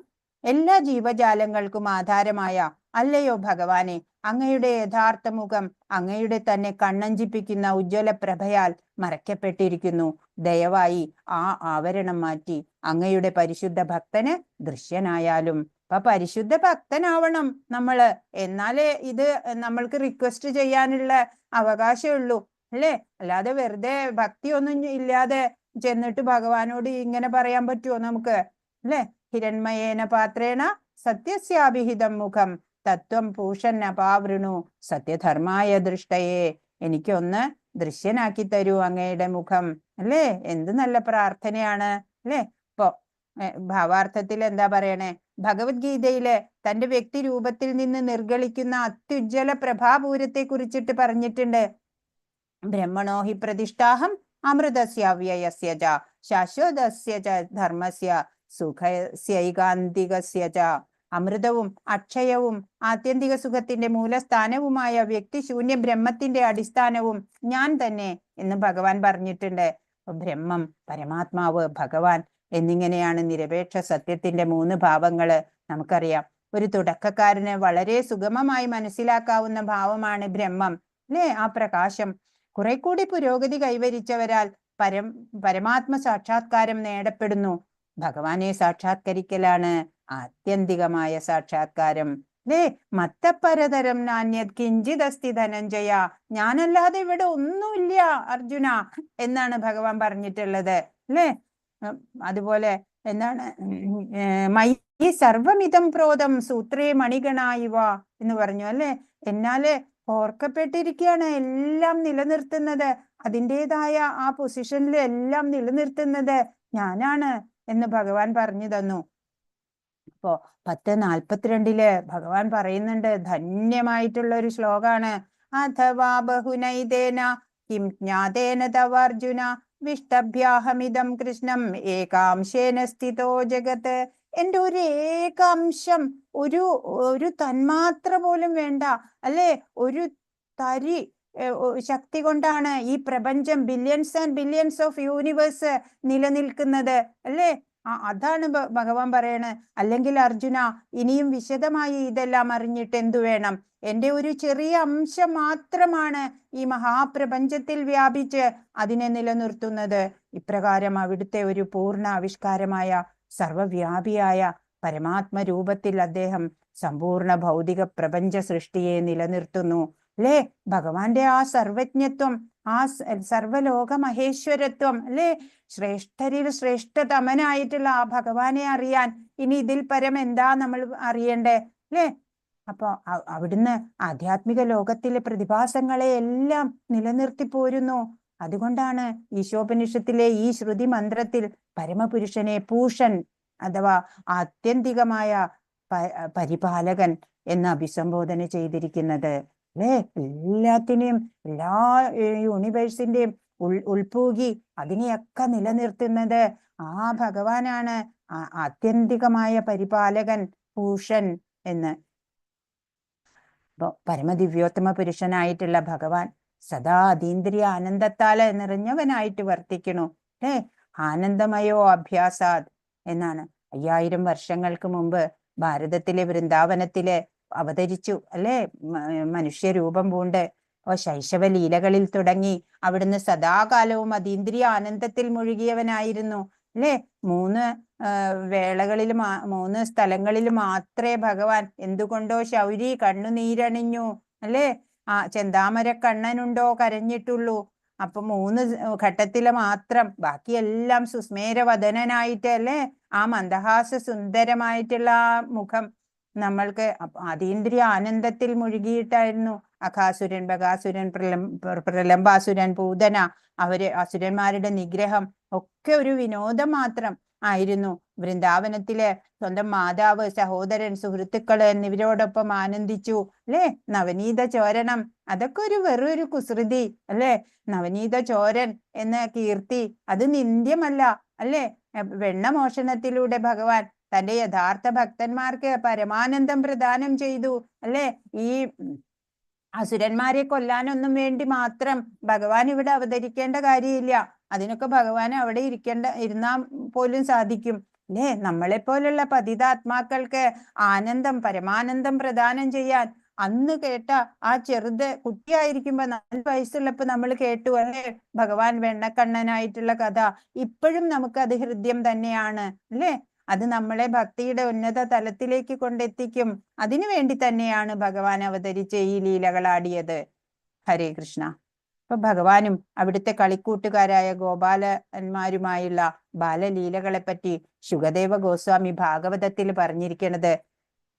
എല്ലാ ജീവജാലങ്ങൾക്കും ആധാരമായ അല്ലയോ ഭഗവാനെ, അങ്ങയുടെ യഥാർത്ഥ മുഖം അങ്ങയുടെ തന്നെ കണ്ണഞ്ചിപ്പിക്കുന്ന ഉജ്ജ്വല പ്രഭയാൽ മറയ്ക്കപ്പെട്ടിരിക്കുന്നു. ദയവായി ആ ആവരണം മാറ്റി അങ്ങയുടെ പരിശുദ്ധ ഭക്തന് ദൃശ്യനായാലും. അപ്പൊ പരിശുദ്ധ ഭക്തനാവണം നമ്മള്, എന്നാലേ ഇത് നമ്മൾക്ക് റിക്വസ്റ്റ് ചെയ്യാനുള്ള അവകാശമുള്ളൂ, അല്ലേ? അല്ലാതെ വെറുതെ ഭക്തിയൊന്നും ഇല്ലാതെ ചെന്നിട്ട് ഭഗവാനോട് ഇങ്ങനെ പറയാൻ പറ്റുമോ നമുക്ക്? അല്ലെ? ഹിരൺമയേന പാത്രേണ സത്യസ്യാഭിഹിതം മുഖം തത്വം പൂഷൻ അപാവൃണു സത്യധർമായ ദൃഷ്ടയെ. എനിക്കൊന്ന് ദൃശ്യനാക്കി തരൂ അങ്ങയുടെ മുഖം, അല്ലേ? എന്ത് നല്ല പ്രാർത്ഥനയാണ്, അല്ലെ? ഇപ്പൊ ഭാവാർത്ഥത്തിൽ എന്താ പറയണേ? ഭഗവത്ഗീതയില് തന്റെ വ്യക്തി രൂപത്തിൽ നിന്ന് നിർഗളിക്കുന്ന അത്യുജ്വല പ്രഭാപൂരത്തെ കുറിച്ചിട്ട് പറഞ്ഞിട്ടുണ്ട്. ബ്രഹ്മണോ ഹി പ്രതിഷ്ഠാഹം അമൃതസ്യ അവ്യയസ്യ ച ശാശ്വതസ്യ ച ധർമ്മസ്യ സുഖസ്യൈകാന്തികസ്യ ച. അമൃതവും അക്ഷയവും ആത്യന്തിക സുഖത്തിന്റെ മൂലസ്ഥാനവുമായ വ്യക്തിശൂന്യ ബ്രഹ്മത്തിന്റെ അടിസ്ഥാനവും ഞാൻ തന്നെ എന്ന് ഭഗവാൻ പറഞ്ഞിട്ടുണ്ട്. ബ്രഹ്മം, പരമാത്മാവ്, ഭഗവാൻ എന്നിങ്ങനെയാണ് നിരപേക്ഷ സത്യത്തിന്റെ 3 ഭാവങ്ങള് നമുക്കറിയാം. ഒരു തുടക്കക്കാരന് വളരെ സുഗമമായി മനസ്സിലാക്കാവുന്ന ഭാവമാണ് ബ്രഹ്മം, അല്ലേ? ആ പ്രകാശം. കുറെ കൂടി പുരോഗതി കൈവരിച്ചവരാൽ പരമാത്മ സാക്ഷാത്കാരം നേടപ്പെടുന്നു. ഭഗവാനെ സാക്ഷാത്കരിക്കലാണ് ആത്യന്തികമായ സാക്ഷാത്കാരം, അല്ലേ? മത്തപരതരം നാന്യത് കിഞ്ചിദസ്തി ധനഞ്ജയ. ഞാനല്ലാതെ ഇവിടെ ഒന്നുമില്ല അർജുന എന്നാണ് ഭഗവാൻ പറഞ്ഞിട്ടുള്ളത്, അല്ലേ? അതുപോലെ എന്താണ് മയി സർവമിതം പ്രോതം സൂത്രേ മണിഗണായിവ എന്ന് പറഞ്ഞു, അല്ലെ? എന്നാല് ഓർക്കപ്പെട്ടിരിക്കുകയാണ്. എല്ലാം നിലനിർത്തുന്നത്, അതിൻ്റെതായ ആ പൊസിഷനിൽ എല്ലാം നിലനിർത്തുന്നത് ഞാനാണ് എന്ന് ഭഗവാൻ പറഞ്ഞു തന്നു. അപ്പോ 10:42 ഭഗവാൻ പറയുന്നുണ്ട്, ധന്യമായിട്ടുള്ള ഒരു ശ്ലോകാണ്. അഥവാ ബഹുനൈതേന കിം ജ്ഞാതേന തവാർജുന വിഷ്ടഭ്യാഹമിതം കൃഷ്ണം ഏകാംശേന സ്ഥിതോ ജഗത്ത്. എന്റെ ഒരു ഏകാംശം, ഒരു തന്മാത്ര പോലും വേണ്ട, അല്ലെ, ഒരു തരി ശക്തി കൊണ്ടാണ് ഈ പ്രപഞ്ചം, billions and billions of universe നിലനിൽക്കുന്നത്, അല്ലേ? അതാണ് ഭഗവാൻ പറയണ. അല്ലെങ്കിൽ അർജുന, ഇനിയും വിശദമായി ഇതെല്ലാം അറിഞ്ഞിട്ട് എന്തു വേണം? എന്റെ ഒരു ചെറിയ അംശം മാത്രമാണ് ഈ മഹാപ്രപഞ്ചത്തിൽ വ്യാപിച്ച് അതിനെ നിലനിർത്തുന്നത്. ഇപ്രകാരം അവിടുത്തെ ഒരു പൂർണ്ണ ആവിഷ്കാരമായ സർവവ്യാപിയായ പരമാത്മ രൂപത്തിൽ അദ്ദേഹം സമ്പൂർണ്ണ ഭൗതിക പ്രപഞ്ച സൃഷ്ടിയെ നിലനിർത്തുന്നു, അല്ലേ? ഭഗവാന്റെ ആ സർവജ്ഞത്വം, ആ സർവലോക മഹേശ്വരത്വം, അല്ലേ? ശ്രേഷ്ഠരിൽ ശ്രേഷ്ഠതമനായിട്ടുള്ള ആ ഭഗവാനെ അറിയാൻ ഇനി ഇതിൽ പരം എന്താ നമ്മൾ അറിയണ്ടേ, അല്ലേ? അപ്പൊ അവിടുന്ന് ആധ്യാത്മിക ലോകത്തിലെ പ്രതിഭാസങ്ങളെ എല്ലാം നിലനിർത്തി പോരുന്നു. അതുകൊണ്ടാണ് ഈശോപനിഷത്തിലെ ഈ ശ്രുതി മന്ത്രത്തിൽ പരമപുരുഷനെ പൂഷൻ അഥവാ ആത്യന്തികമായ പരിപാലകൻ എന്ന് അഭിസംബോധന ചെയ്തിരിക്കുന്നത്, അല്ലേ? എല്ലാത്തിനെയും, എല്ലാ യൂണിവേഴ്സിന്റെയും ഉൾപൂകി അതിനെയൊക്കെ നിലനിർത്തുന്നത് ആ ഭഗവാനാണ്, ആത്യന്തികമായ പരിപാലകൻ, പൂഷൻ എന്ന്. അപ്പൊ പരമദിവ്യോത്തമ പുരുഷനായിട്ടുള്ള ഭഗവാൻ സദാ അതീന്ദ്രിയ ആനന്ദത്താല് നിറഞ്ഞവനായിട്ട് വർത്തിക്കണു, അല്ലേ? ആനന്ദമയോ അഭ്യാസാത് എന്നാണ്. 5000 വർഷങ്ങൾക്ക് മുമ്പ് ഭാരതത്തിലെ വൃന്ദാവനത്തില് അവതരിച്ചു, അല്ലേ? മനുഷ്യരൂപം പൂണ്ട് ശൈശവ ലീലകളിൽ തുടങ്ങി അവിടുന്ന് സദാകാലവും അതീന്ദ്രിയ ആനന്ദത്തിൽ മുഴുകിയവനായിരുന്നു, അല്ലേ? 3 വേളകളിൽ 3 സ്ഥലങ്ങളിൽ മാത്രമേ ഭഗവാൻ എന്തുകൊണ്ടോ ശൗരി കണ്ണുനീരണിഞ്ഞു, അല്ലേ? ചെന്താമര കണ്ണനുണ്ടോ കരഞ്ഞിട്ടുള്ളൂ. അപ്പൊ 3 ഘട്ടത്തില് മാത്രം, ബാക്കിയെല്ലാം സുസ്മേരവദനായിട്ട്, അല്ലേ? ആ മന്ദഹാസ സുന്ദരമായിട്ടുള്ള ആ മുഖം നമ്മൾക്ക് അതീന്ദ്രിയ ആനന്ദത്തിൽ മുഴുകിയിട്ടായിരുന്നു. അഘാസുരൻ, ബകാസുരൻ, പ്രലംബാസുരൻ, പൂതന, അസുരന്മാരുടെ നിഗ്രഹം ഒക്കെ ഒരു വിനോദം മാത്രം ആയിരുന്നു. വൃന്ദാവനത്തിലെ സ്വന്തം മാതാവ്, സഹോദരൻ, സുഹൃത്തുക്കള് എന്നിവരോടൊപ്പം ആനന്ദിച്ചു, അല്ലേ? നവനീത ചോരണം, അതൊക്കെ വെറൊരു കുസൃതി, അല്ലേ? നവനീത ചോരൻ എന്ന കീർത്തി അത് നിന്ദ്യമല്ല, അല്ലേ? വെണ്ണമോഷണത്തിലൂടെ ഭഗവാൻ തന്റെ യഥാർത്ഥ ഭക്തന്മാർക്ക് പരമാനന്ദം പ്രദാനം ചെയ്തു, അല്ലേ? ഈ അസുരന്മാരെ കൊല്ലാനൊന്നും വേണ്ടി മാത്രം ഭഗവാൻ ഇവിടെ അവതരിക്കേണ്ട കാര്യമില്ല. അതിനൊക്കെ ഭഗവാൻ അവിടെ ഇരുന്നാ പോലും സാധിക്കും, അല്ലേ? നമ്മളെ പോലുള്ള പതിതാത്മാക്കൾക്ക് ആനന്ദം, പരമാനന്ദം പ്രദാനം ചെയ്യാൻ അന്ന് കേട്ട ആ ചെറുത് കുട്ടിയായിരിക്കുമ്പോ 4 വയസ്സുള്ളപ്പോ നമ്മൾ കേട്ടു, അല്ലേ? ഭഗവാൻ വെണ്ണക്കണ്ണനായിട്ടുള്ള കഥ ഇപ്പോഴും നമുക്ക് അത് ഹൃദ്യം തന്നെയാണ്, അല്ലേ? അത് നമ്മളെ ഭക്തിയുടെ ഉന്നത തലത്തിലേക്ക് കൊണ്ടെത്തിക്കും. അതിനു വേണ്ടി തന്നെയാണ് ഭഗവാൻ അവതരിച്ച് ഈ ലീലകളാടിയത്. ഹരേ കൃഷ്ണ. അപ്പൊ ഭഗവാനും അവിടുത്തെ കളിക്കൂട്ടുകാരായ ഗോപാലന്മാരുമായുള്ള ബാലലീലകളെ പറ്റി ശുകദേവ ഗോസ്വാമി ഭാഗവതത്തിൽ പറഞ്ഞിരിക്കുന്നത്,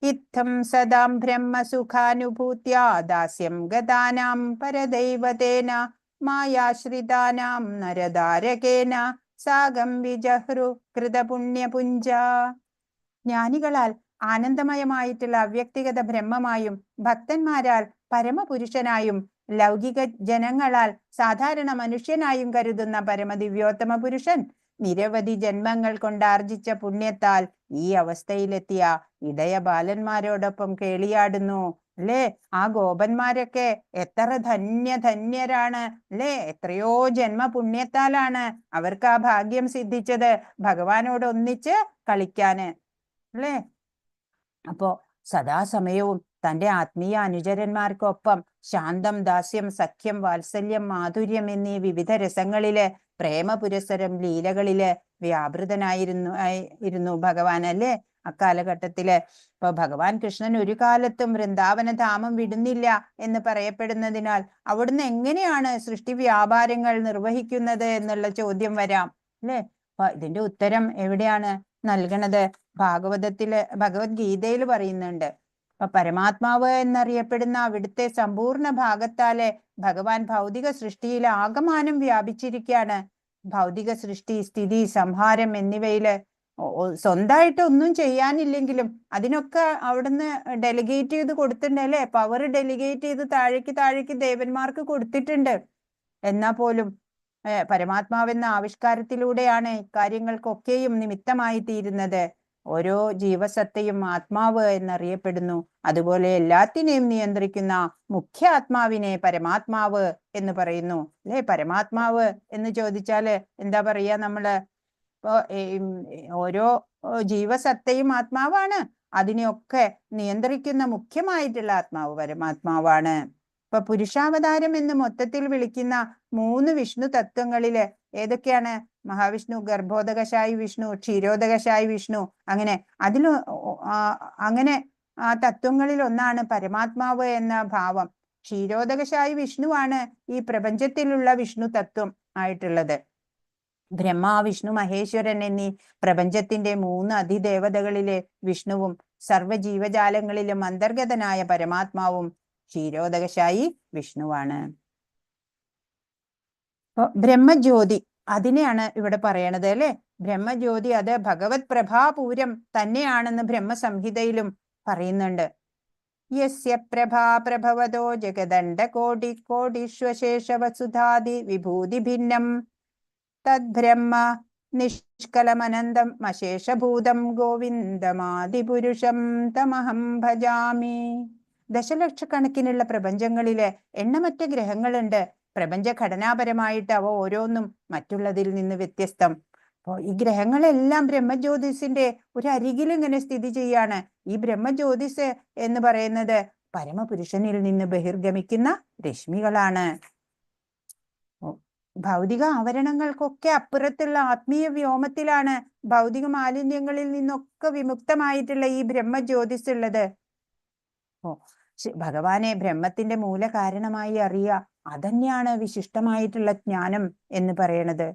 ഇത്തം സദാം ബ്രഹ്മസുഖാനുഭൂത്യാ ദാസ്യം ഗതാനാം പരദൈവതേന മായാശ്രിതാനാം നരധാരകേന സാഗം വിജഹ്രു കൃതപുണ്യപുഞ്ച. ജ്ഞാനികളാൽ ആനന്ദമയമായിട്ടുള്ള അവ്യക്തിഗത ബ്രഹ്മമായും ഭക്തന്മാരാൽ പരമപുരുഷനായും ലൗകിക ജനങ്ങളാൽ സാധാരണ മനുഷ്യനായും കരുതുന്ന പരമദിവ്യോത്തമ പുരുഷൻ നിരവധി ജന്മങ്ങൾ കൊണ്ടാർജിച്ച പുണ്യത്താൽ ഈ അവസ്ഥയിലെത്തിയ ഇടയ ബാലന്മാരോടൊപ്പം കേളിയാടുന്നു, അല്ലേ? ആ ഗോപന്മാരൊക്കെ എത്ര ധന്യരാണ്, അല്ലേ? എത്രയോ ജന്മ പുണ്യത്താലാണ് അവർക്ക് ആ ഭാഗ്യം സിദ്ധിച്ചത് ഭഗവാനോട് ഒന്നിച്ച് കളിക്കാന്, അല്ലേ? അപ്പോ സദാസമയവും തന്റെ ആത്മീയ അനുചരന്മാർക്കൊപ്പം ശാന്തം, ദാസ്യം, സഖ്യം, വാത്സല്യം, മാധുര്യം എന്നീ വിവിധ രസങ്ങളില് പ്രേമപുരസരം ലീലകളില് വ്യാപൃതനായിരുന്നു ഭഗവാൻ, അല്ലേ? അക്കാലഘട്ടത്തില് ഇപ്പൊ ഭഗവാൻ കൃഷ്ണൻ ഒരു കാലത്തും വൃന്ദാവന ധാമം വിടുന്നില്ല എന്ന് പറയപ്പെടുന്നതിനാൽ അവിടുന്ന് എങ്ങനെയാണ് സൃഷ്ടി വ്യാപാരങ്ങൾ നിർവഹിക്കുന്നത് എന്നുള്ള ചോദ്യം വരാം, അല്ലേ? അപ്പൊ ഇതിന്റെ ഉത്തരം എവിടെയാണ് നൽകണത്? ഭഗവത്ഗീതയിൽ പറയുന്നുണ്ട്, അപ്പൊ പരമാത്മാവ് എന്നറിയപ്പെടുന്ന അവിടുത്തെ സമ്പൂർണ്ണ ഭാഗത്താലെ ഭഗവാൻ ഭൗതിക സൃഷ്ടിയിൽ ആകമാനം വ്യാപിച്ചിരിക്കുകയാണ്. ഭൗതിക സൃഷ്ടി, സ്ഥിതി, സംഹാരം എന്നിവയില് സ്വന്തമായിട്ട് ഒന്നും ചെയ്യാനില്ലെങ്കിലും അതിനൊക്കെ അവിടുന്ന് ഡെലിഗേറ്റ് ചെയ്ത് കൊടുത്തിട്ടുണ്ട് അല്ലെ. പവർ ഡെലിഗേറ്റ് ചെയ്ത് താഴേക്ക് ദേവന്മാർക്ക് കൊടുത്തിട്ടുണ്ട്. എന്നാ പോലും പരമാത്മാവെന്ന ആവിഷ്കാരത്തിലൂടെയാണ് കാര്യങ്ങൾക്കൊക്കെയും നിമിത്തമായി തീരുന്നത്. ഓരോ ജീവസത്തയും ആത്മാവ് എന്നറിയപ്പെടുന്നു. അതുപോലെ എല്ലാത്തിനെയും നിയന്ത്രിക്കുന്ന മുഖ്യ ആത്മാവിനെ പരമാത്മാവ് എന്ന് പറയുന്നു അല്ലെ. പരമാത്മാവ് എന്ന് ചോദിച്ചാല് എന്താ പറയാ നമ്മള്? ഇപ്പോ ഓരോ ജീവസത്തയും ആത്മാവാണ്. അതിനെയൊക്കെ നിയന്ത്രിക്കുന്ന മുഖ്യമായിട്ടുള്ള ആത്മാവ് പരമാത്മാവാണ്. ഇപ്പൊ പുരുഷാവതാരം എന്ന് മൊത്തത്തിൽ വിളിക്കുന്ന 3 വിഷ്ണു തത്വങ്ങളില് ഏതൊക്കെയാണ്? മഹാവിഷ്ണു, ഗർഭോദകശായി വിഷ്ണു, ക്ഷീരോദകശായി വിഷ്ണു, അങ്ങനെ അങ്ങനെ ആ തത്വങ്ങളിൽ ഒന്നാണ് പരമാത്മാവ് എന്ന ഭാവം. ക്ഷീരോദകശായി വിഷ്ണുവാണ് ഈ പ്രപഞ്ചത്തിലുള്ള വിഷ്ണു തത്വം ആയിട്ടുള്ളത്. ബ്രഹ്മ, വിഷ്ണു, മഹേശ്വരൻ എന്നീ പ്രപഞ്ചത്തിന്റെ 3 അതിദേവതകളിലെ വിഷ്ണുവും സർവ്വജീവജാലങ്ങളിലും അന്തർഗതനായ പരമാത്മാവും ക്ഷീരോദകശായി വിഷ്ണുവാണ്. ബ്രഹ്മജ്യോതി അതിനെയാണ് ഇവിടെ പറയണത് അല്ലെ. ബ്രഹ്മജ്യോതി അത് ഭഗവത് പ്രഭാപൂരം തന്നെയാണെന്ന് ബ്രഹ്മസംഹിതയിലും പറയുന്നുണ്ട്. യസ്യ പ്രഭാ പ്രഭവതോ ജഗദണ്ഡ കോടി കോടീശ്വശേഷ വസുധാദി വിഭൂതി ഭിന്നം തദ്ബ്രഹ്മ നിഷ്കലമനന്തം അശേഷഭൂതം ഗോവിന്ദമാദിപുരുഷം തമഹം ഭജാമി. ദശലക്ഷക്കണക്കിനുള്ള പ്രപഞ്ചങ്ങളിലെ എണ്ണമറ്റ ഗ്രഹങ്ങളുണ്ട്. പ്രപഞ്ച ഘടനാപരമായിട്ട് അവ ഓരോന്നും മറ്റുള്ളതിൽ നിന്ന് വ്യത്യസ്തം. അപ്പോൾ ഈ ഗ്രഹങ്ങളെല്ലാം ബ്രഹ്മജ്യോതിസിന്റെ ഒരു അരികിൽ ഇങ്ങനെ സ്ഥിതി ചെയ്യാണ്. ഈ ബ്രഹ്മജ്യോതിസ് എന്ന് പറയുന്നത് പരമപുരുഷനിൽ നിന്ന് ബഹിർഗമിക്കുന്ന രശ്മികളാണ്. ഭൗതിക ആവരണങ്ങൾക്കൊക്കെ അപ്പുറത്തുള്ള ആത്മീയ വ്യോമത്തിലാണ് ഭൗതിക മാലിന്യങ്ങളിൽ നിന്നൊക്കെ വിമുക്തമായിട്ടുള്ള ഈ ബ്രഹ്മജ്യോതിസ് ഉള്ളത്. ഭഗവാനെ ബ്രഹ്മത്തിന്റെ മൂല കാരണമായി അറിയുക, അതന്നെയാണ് വിശിഷ്ടമായിട്ടുള്ള ജ്ഞാനം എന്ന് പറയണത്.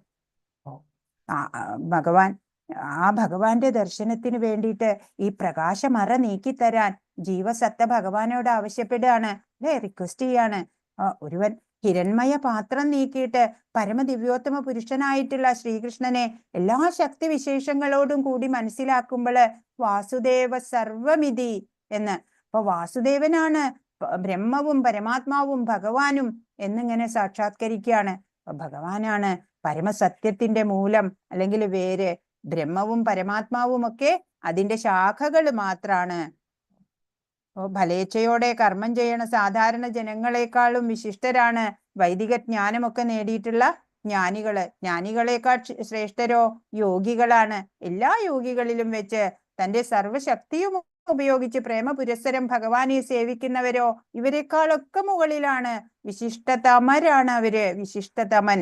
ഭഗവാന്റെ ദർശനത്തിന് വേണ്ടിയിട്ട് ഈ പ്രകാശമറ നീക്കിത്തരാൻ ജീവസത്ത ഭഗവാനോട് ആവശ്യപ്പെടുകയാണ് അല്ലെ, റിക്വസ്റ്റ് ചെയ്യാണ്. ഒരുവൻ ഹിരൺമയ പാത്രം നീക്കിയിട്ട് പരമദിവ്യോത്തമ പുരുഷനായിട്ടുള്ള ശ്രീകൃഷ്ണനെ എല്ലാ ശക്തി വിശേഷങ്ങളോടും കൂടി മനസ്സിലാക്കുമ്പോൾ വാസുദേവ സർവമിതി എന്ന്. അപ്പൊ വാസുദേവനാണ് ബ്രഹ്മവും പരമാത്മാവും ഭഗവാനും എന്നിങ്ങനെ സാക്ഷാത്കരിക്കുകയാണ്. ഭഗവാനാണ് പരമസത്യത്തിന്റെ മൂലം അല്ലെങ്കിൽ വേര്. ബ്രഹ്മവും പരമാത്മാവും ഒക്കെ അതിന്റെ ശാഖകൾ മാത്രാണ്. ഫലേച്ഛയോടെ കർമ്മം ചെയ്യണ സാധാരണ ജനങ്ങളെക്കാളും വിശിഷ്ടരാണ് വൈദിക ജ്ഞാനമൊക്കെ നേടിയിട്ടുള്ള ജ്ഞാനികള്. ജ്ഞാനികളെക്കാൾ ശ്രേഷ്ഠരോ യോഗികളാണ്. എല്ലാ യോഗികളിലും വെച്ച് തന്റെ സർവശക്തിയും ഉപയോഗിച്ച് പ്രേമ പുരസ്സരം ഭഗവാനെ സേവിക്കുന്നവരോ ഇവരെക്കാളൊക്കെ മുകളിലാണ്. വിശിഷ്ടതമരാണ് അവര്, വിശിഷ്ടതമൻ.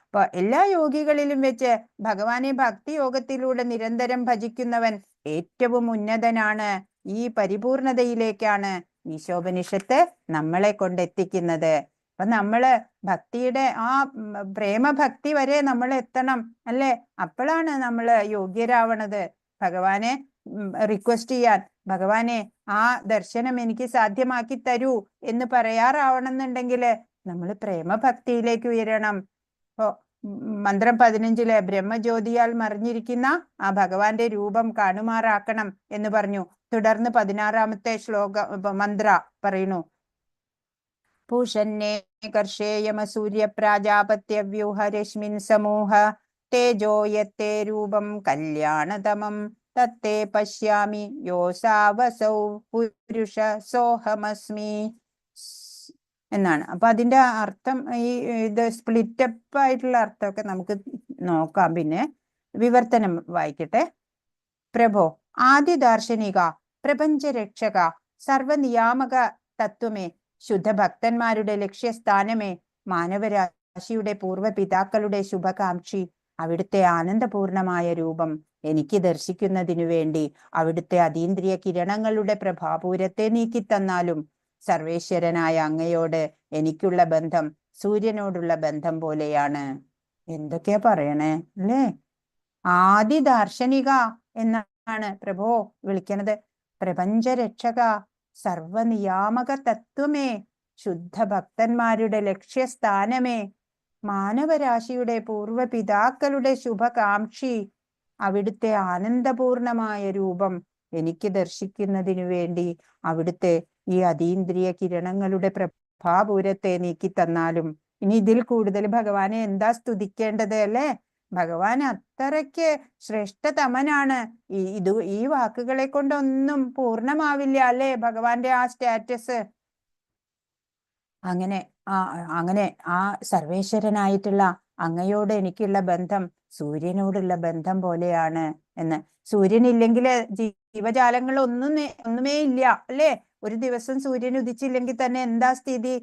അപ്പൊ എല്ലാ യോഗികളിലും വെച്ച് ഭഗവാനെ ഭക്തി യോഗത്തിലൂടെ നിരന്തരം ഭജിക്കുന്നവൻ ഏറ്റവും ഉന്നതനാണ്. ഈ പരിപൂർണതയിലേക്കാണ് ഈശോപനിഷത്ത് നമ്മളെ കൊണ്ടെത്തിക്കുന്നത്. അപ്പൊ നമ്മള് ഭക്തിയുടെ ആ പ്രേമഭക്തി വരെ നമ്മൾ എത്തണം അല്ലെ. അപ്പോഴാണ് നമ്മള് യോഗ്യരാവണത് ഭഗവാനെ റിക്വസ്റ്റ് ചെയ്യാൻ. ഭഗവാനെ ആ ദർശനം എനിക്ക് സാധ്യമാക്കി തരൂ എന്ന് പറയാറാവണമെന്നുണ്ടെങ്കിൽ നമ്മൾ പ്രേമഭക്തിയിലേക്ക് ഉയരണം. ഇപ്പോ മന്ത്രം 15 ബ്രഹ്മജ്യോതിയാൽ മറിഞ്ഞിരിക്കുന്ന ആ ഭഗവാന്റെ രൂപം കാണുമാറാക്കണം എന്ന് പറഞ്ഞു. തുടർന്ന് 16ാമത്തെ മന്ത്ര പറയുന്നു. പൂഷന്നേ കർഷേയമ സൂര്യ പ്രാജാപത്യ വ്യൂഹ രശ്മിൻ സമൂഹ തേജോയത്തെ രൂപം കല്യാണതമം തത്തേ പശ്യാമി യോസാവസൗ പുരുഷ സോഹമസ്മി എന്നാണ്. അപ്പൊ അതിന്റെ അർത്ഥം ഇത് സ്പ്ലിറ്റപ്പ് ആയിട്ടുള്ള അർത്ഥമൊക്കെ നമുക്ക് നോക്കാം. പിന്നെ വിവർത്തനം വായിക്കട്ടെ. പ്രഭോ, ആദ്യ ദാർശനിക, പ്രപഞ്ചരക്ഷക, സർവനിയാമക തത്വമേ, ശുദ്ധഭക്തന്മാരുടെ ലക്ഷ്യസ്ഥാനമേ, മാനവരാശിയുടെ പൂർവ്വപിതാക്കളുടെ ശുഭകാംക്ഷി, അവിടുത്തെ ആനന്ദപൂർണമായ രൂപം എനിക്ക് ദർശിക്കുന്നതിനു വേണ്ടി അവിടുത്തെ അതീന്ദ്രിയ കിരണങ്ങളുടെ പ്രഭാപൂരത്തെ നീക്കിത്തന്നാലും സർവേശ്വരനായ അങ്ങയോട് എനിക്കുള്ള ബന്ധം സൂര്യനോടുള്ള ബന്ധം പോലെയാണ്. എന്തൊക്കെയാ പറയണേ അല്ലേ. ആദി ദാർശനിക എന്നാണ് പ്രഭോ വിളിക്കണത്. പ്രപഞ്ചരക്ഷക, സർവനിയാമക തത്വമേ, ശുദ്ധ ഭക്തന്മാരുടെ ലക്ഷ്യസ്ഥാനമേ, മാനവരാശിയുടെ പൂർവപിതാക്കളുടെ ശുഭകാംക്ഷി, അവിടുത്തെ ആനന്ദപൂർണമായ രൂപം എനിക്ക് ദർശിക്കുന്നതിനു വേണ്ടി അവിടുത്തെ ഈ അതീന്ദ്രിയ കിരണങ്ങളുടെ പ്രഭാപൂരത്തെ നീക്കി തന്നാലും ഇനി ഇതിൽ കൂടുതൽ ഭഗവാനെ എന്താ സ്തുതിക്കേണ്ടത് അല്ലേ? ഭഗവാൻ അത്രയ്ക്ക് ശ്രേഷ്ഠതമനാണ്. ഈ വാക്കുകളെ കൊണ്ടൊന്നും പൂർണ്ണമാവില്ല അല്ലേ ഭഗവാന്റെ ആ സ്റ്റാറ്റസ്. അങ്ങനെ ആ സർവേശ്വരനായിട്ടുള്ള അങ്ങയോട് എനിക്കുള്ള ബന്ധം സൂര്യനോടുള്ള ബന്ധം പോലെയാണ് എന്ന്. സൂര്യനില്ലെങ്കിൽ ജീവജാലങ്ങൾ ഒന്നുമേ ഇല്ല അല്ലേ? ഒരു ദിവസം സൂര്യൻ ഉദിച്ചില്ലെങ്കിൽ തന്നെ എന്താ സ്ഥിതി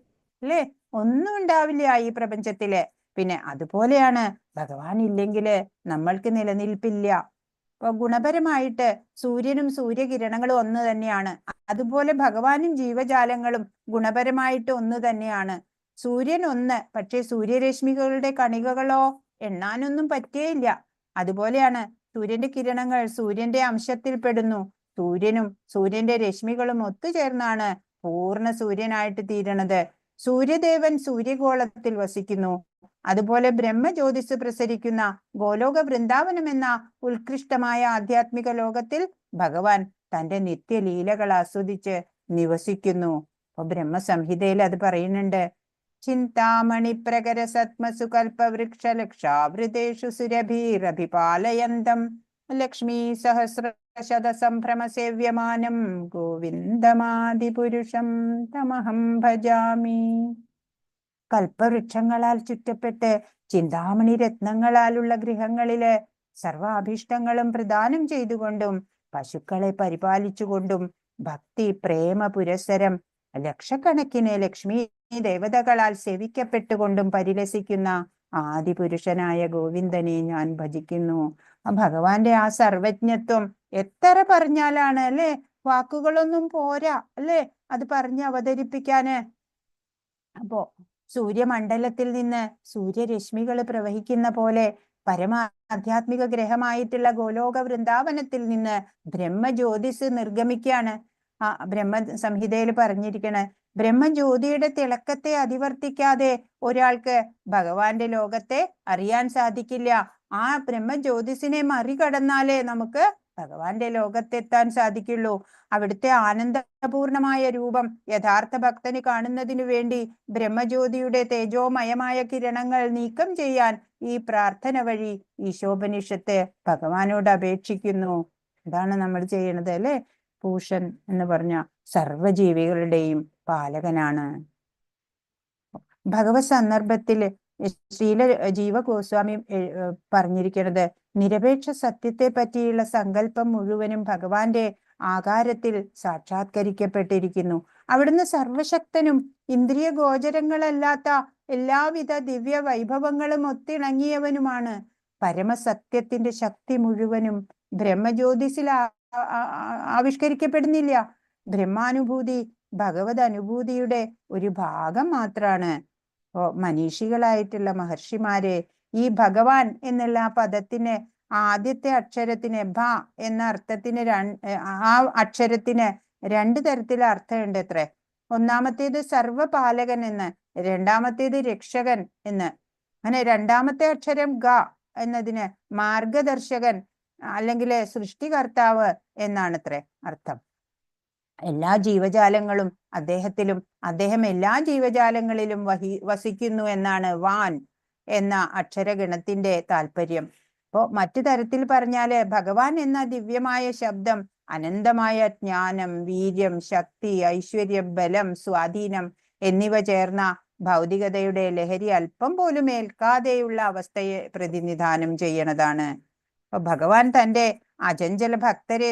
അല്ലേ? ഒന്നും ഉണ്ടാവില്ല ഈ പ്രപഞ്ചത്തില്. പിന്നെ അതുപോലെയാണ് ഭഗവാൻ ഇല്ലെങ്കിൽ നമ്മൾക്ക് നിലനിൽപ്പില്ല. ഇപ്പൊ ഗുണപരമായിട്ട് സൂര്യനും സൂര്യകിരണങ്ങളും ഒന്ന് തന്നെയാണ്. അതുപോലെ ഭഗവാനും ജീവജാലങ്ങളും ഗുണപരമായിട്ട് ഒന്ന് തന്നെയാണ്. സൂര്യൻ ഒന്ന്, പക്ഷേ സൂര്യരശ്മികളുടെ കണികകളോ എണ്ണാനൊന്നും പറ്റേയില്ല. അതുപോലെയാണ് സൂര്യന്റെ കിരണങ്ങൾ സൂര്യന്റെ അംശത്തിൽ പെടുന്നു. സൂര്യനും സൂര്യന്റെ രശ്മികളും ഒത്തുചേർന്നാണ് പൂർണ്ണ സൂര്യനായിട്ട് തീരണത്. സൂര്യദേവൻ സൂര്യഗോളത്തിൽ വസിക്കുന്നു. അതുപോലെ ബ്രഹ്മജ്യോതിസ് പ്രസരിക്കുന്ന ഗോലോക വൃന്ദാവനം എന്ന ഉത്കൃഷ്ടമായ ആധ്യാത്മിക ലോകത്തിൽ ഭഗവാൻ തന്റെ നിത്യലീലകൾ ആസ്വദിച്ച് നിവസിക്കുന്നു. അപ്പൊ ബ്രഹ്മസംഹിതയിൽ അത് പറയുന്നുണ്ട്. ചിന്താമണി പ്രകര സത്മസു കൽപവൃക്ഷ ലക്ഷാവൃതേഷു സുരഭീരഭിപാലയന്തം ലക്ഷ്മീ സഹസ്രശത സംഭ്രമ സേവ്യമാനം ഗോവിന്ദമാദിപുരുഷം തമഹം ഭജാമി. കൽപ്പവൃക്ഷങ്ങളാൽ ചുറ്റപ്പെട്ട് ചിന്താമണി രത്നങ്ങളാലുള്ള ഗൃഹങ്ങളില് സർവാഭീഷ്ടങ്ങളും പ്രദാനം ചെയ്തുകൊണ്ടും പശുക്കളെ പരിപാലിച്ചുകൊണ്ടും ഭക്തി പ്രേമ പുരസ്സരം ലക്ഷക്കണക്കിന് ലക്ഷ്മി ദേവതകളാൽ സേവിക്കപ്പെട്ടുകൊണ്ടും പരിലസിക്കുന്ന ആദിപുരുഷനായ ഗോവിന്ദനെ ഞാൻ ഭജിക്കുന്നു. ആ ഭഗവാന്റെ ആ സർവജ്ഞത്വം എത്ര പറഞ്ഞാലാണ് അല്ലെ? വാക്കുകളൊന്നും പോരാ അല്ലെ അത് പറഞ്ഞ് അവതരിപ്പിക്കാന്. അപ്പോ സൂര്യമണ്ഡലത്തിൽ നിന്ന് സൂര്യരശ്മികൾ പ്രവഹിക്കുന്ന പോലെ പരമാധ്യാത്മിക ഗ്രഹമായിട്ടുള്ള ഗോലോക വൃന്ദാവനത്തിൽ നിന്ന് ബ്രഹ്മജ്യോതിസ് നിർഗമിക്കാണ്. ബ്രഹ്മസംഹിതയിൽ പറഞ്ഞിരിക്കണ ബ്രഹ്മജ്യോതിയുടെ തിളക്കത്തെ അതിവർത്തിക്കാതെ ഒരാൾക്ക് ഭഗവാന്റെ ലോകത്തെ അറിയാൻ സാധിക്കില്ല. ആ ബ്രഹ്മജ്യോതിസിനെ മറികടന്നാലേ നമുക്ക് ഭഗവാന്റെ ലോകത്തെത്താൻ സാധിക്കുള്ളൂ. അവിടുത്തെ ആനന്ദപൂർണമായ രൂപം യഥാർത്ഥ ഭക്തന് കാണുന്നതിനു വേണ്ടി ബ്രഹ്മജ്യോതിയുടെ തേജോമയമായ കിരണങ്ങൾ നീക്കം ചെയ്യാൻ ഈ പ്രാർത്ഥന വഴി ഈശോപനിഷത്ത് ഭഗവാനോട് അപേക്ഷിക്കുന്നു. ഇതാണ് നമ്മൾ ചെയ്യണത് അല്ലെ? പൂഷൻ എന്ന് പറഞ്ഞ സർവജീവികളുടെയും പാലകനാണ്. ഭഗവത് സന്ദർഭത്തില് ശ്രീല ജീവ ഗോസ്വാമി പറഞ്ഞിരിക്കുന്നത് നിരപേക്ഷ സത്യത്തെ പറ്റിയുള്ള സങ്കല്പം മുഴുവനും ഭഗവാന്റെ ആകാരത്തിൽ സാക്ഷാത്കരിക്കപ്പെട്ടിരിക്കുന്നു. അവിടുന്ന് സർവശക്തനും ഇന്ദ്രിയ ഗോചരങ്ങളല്ലാത്ത എല്ലാവിധ ദിവ്യ വൈഭവങ്ങളും ഒത്തിണങ്ങിയവനുമാണ്. പരമസത്യത്തിന്റെ ശക്തി മുഴുവനും ബ്രഹ്മജ്യോതിസിൽ ആവിഷ്കരിക്കപ്പെടുന്നില്ല. ബ്രഹ്മാനുഭൂതി ഭഗവത് അനുഭൂതിയുടെ ഒരു ഭാഗം മാത്രാണ്. മനീഷികളായിട്ടുള്ള മഹർഷിമാരെ ഈ ഭഗവാൻ എന്നുള്ള പദത്തിന് ആദ്യത്തെ അക്ഷരത്തിന് ഭ എന്ന അർത്ഥത്തിന് ആ അക്ഷരത്തിന് രണ്ടു തരത്തിലെ അർത്ഥമുണ്ട് അത്രേ. ഒന്നാമത്തേത് സർവപാലകൻ എന്ന്, രണ്ടാമത്തേത് രക്ഷകൻ എന്ന്. അങ്ങനെ രണ്ടാമത്തെ അക്ഷരം ഗ എന്നതിന് മാർഗദർശകൻ അല്ലെങ്കിൽ സൃഷ്ടികർത്താവ് എന്നാണത്രേ അർത്ഥം. എല്ലാ ജീവജാലങ്ങളും അദ്ദേഹം എല്ലാ ജീവജാലങ്ങളിലും വസിക്കുന്നു എന്നാണ് വാൻ എന്ന അക്ഷരഗണത്തിന്റെ താല്പര്യം. അപ്പോ മറ്റു തരത്തിൽ പറഞ്ഞാല് ഭഗവാൻ എന്ന ദിവ്യമായ ശബ്ദം അനന്തമായ ജ്ഞാനം, വീര്യം, ശക്തി, ഐശ്വര്യം, ബലം, സ്വാധീനം എന്നിവ ചേർന്ന ഭൗതികതയുടെ ലഹരി അല്പം പോലും ഏൽക്കാതെയുള്ള അവസ്ഥയെ പ്രതിനിധാനം ചെയ്യണതാണ്. അപ്പൊ ഭഗവാൻ തന്റെ അചഞ്ചല ഭക്തരെ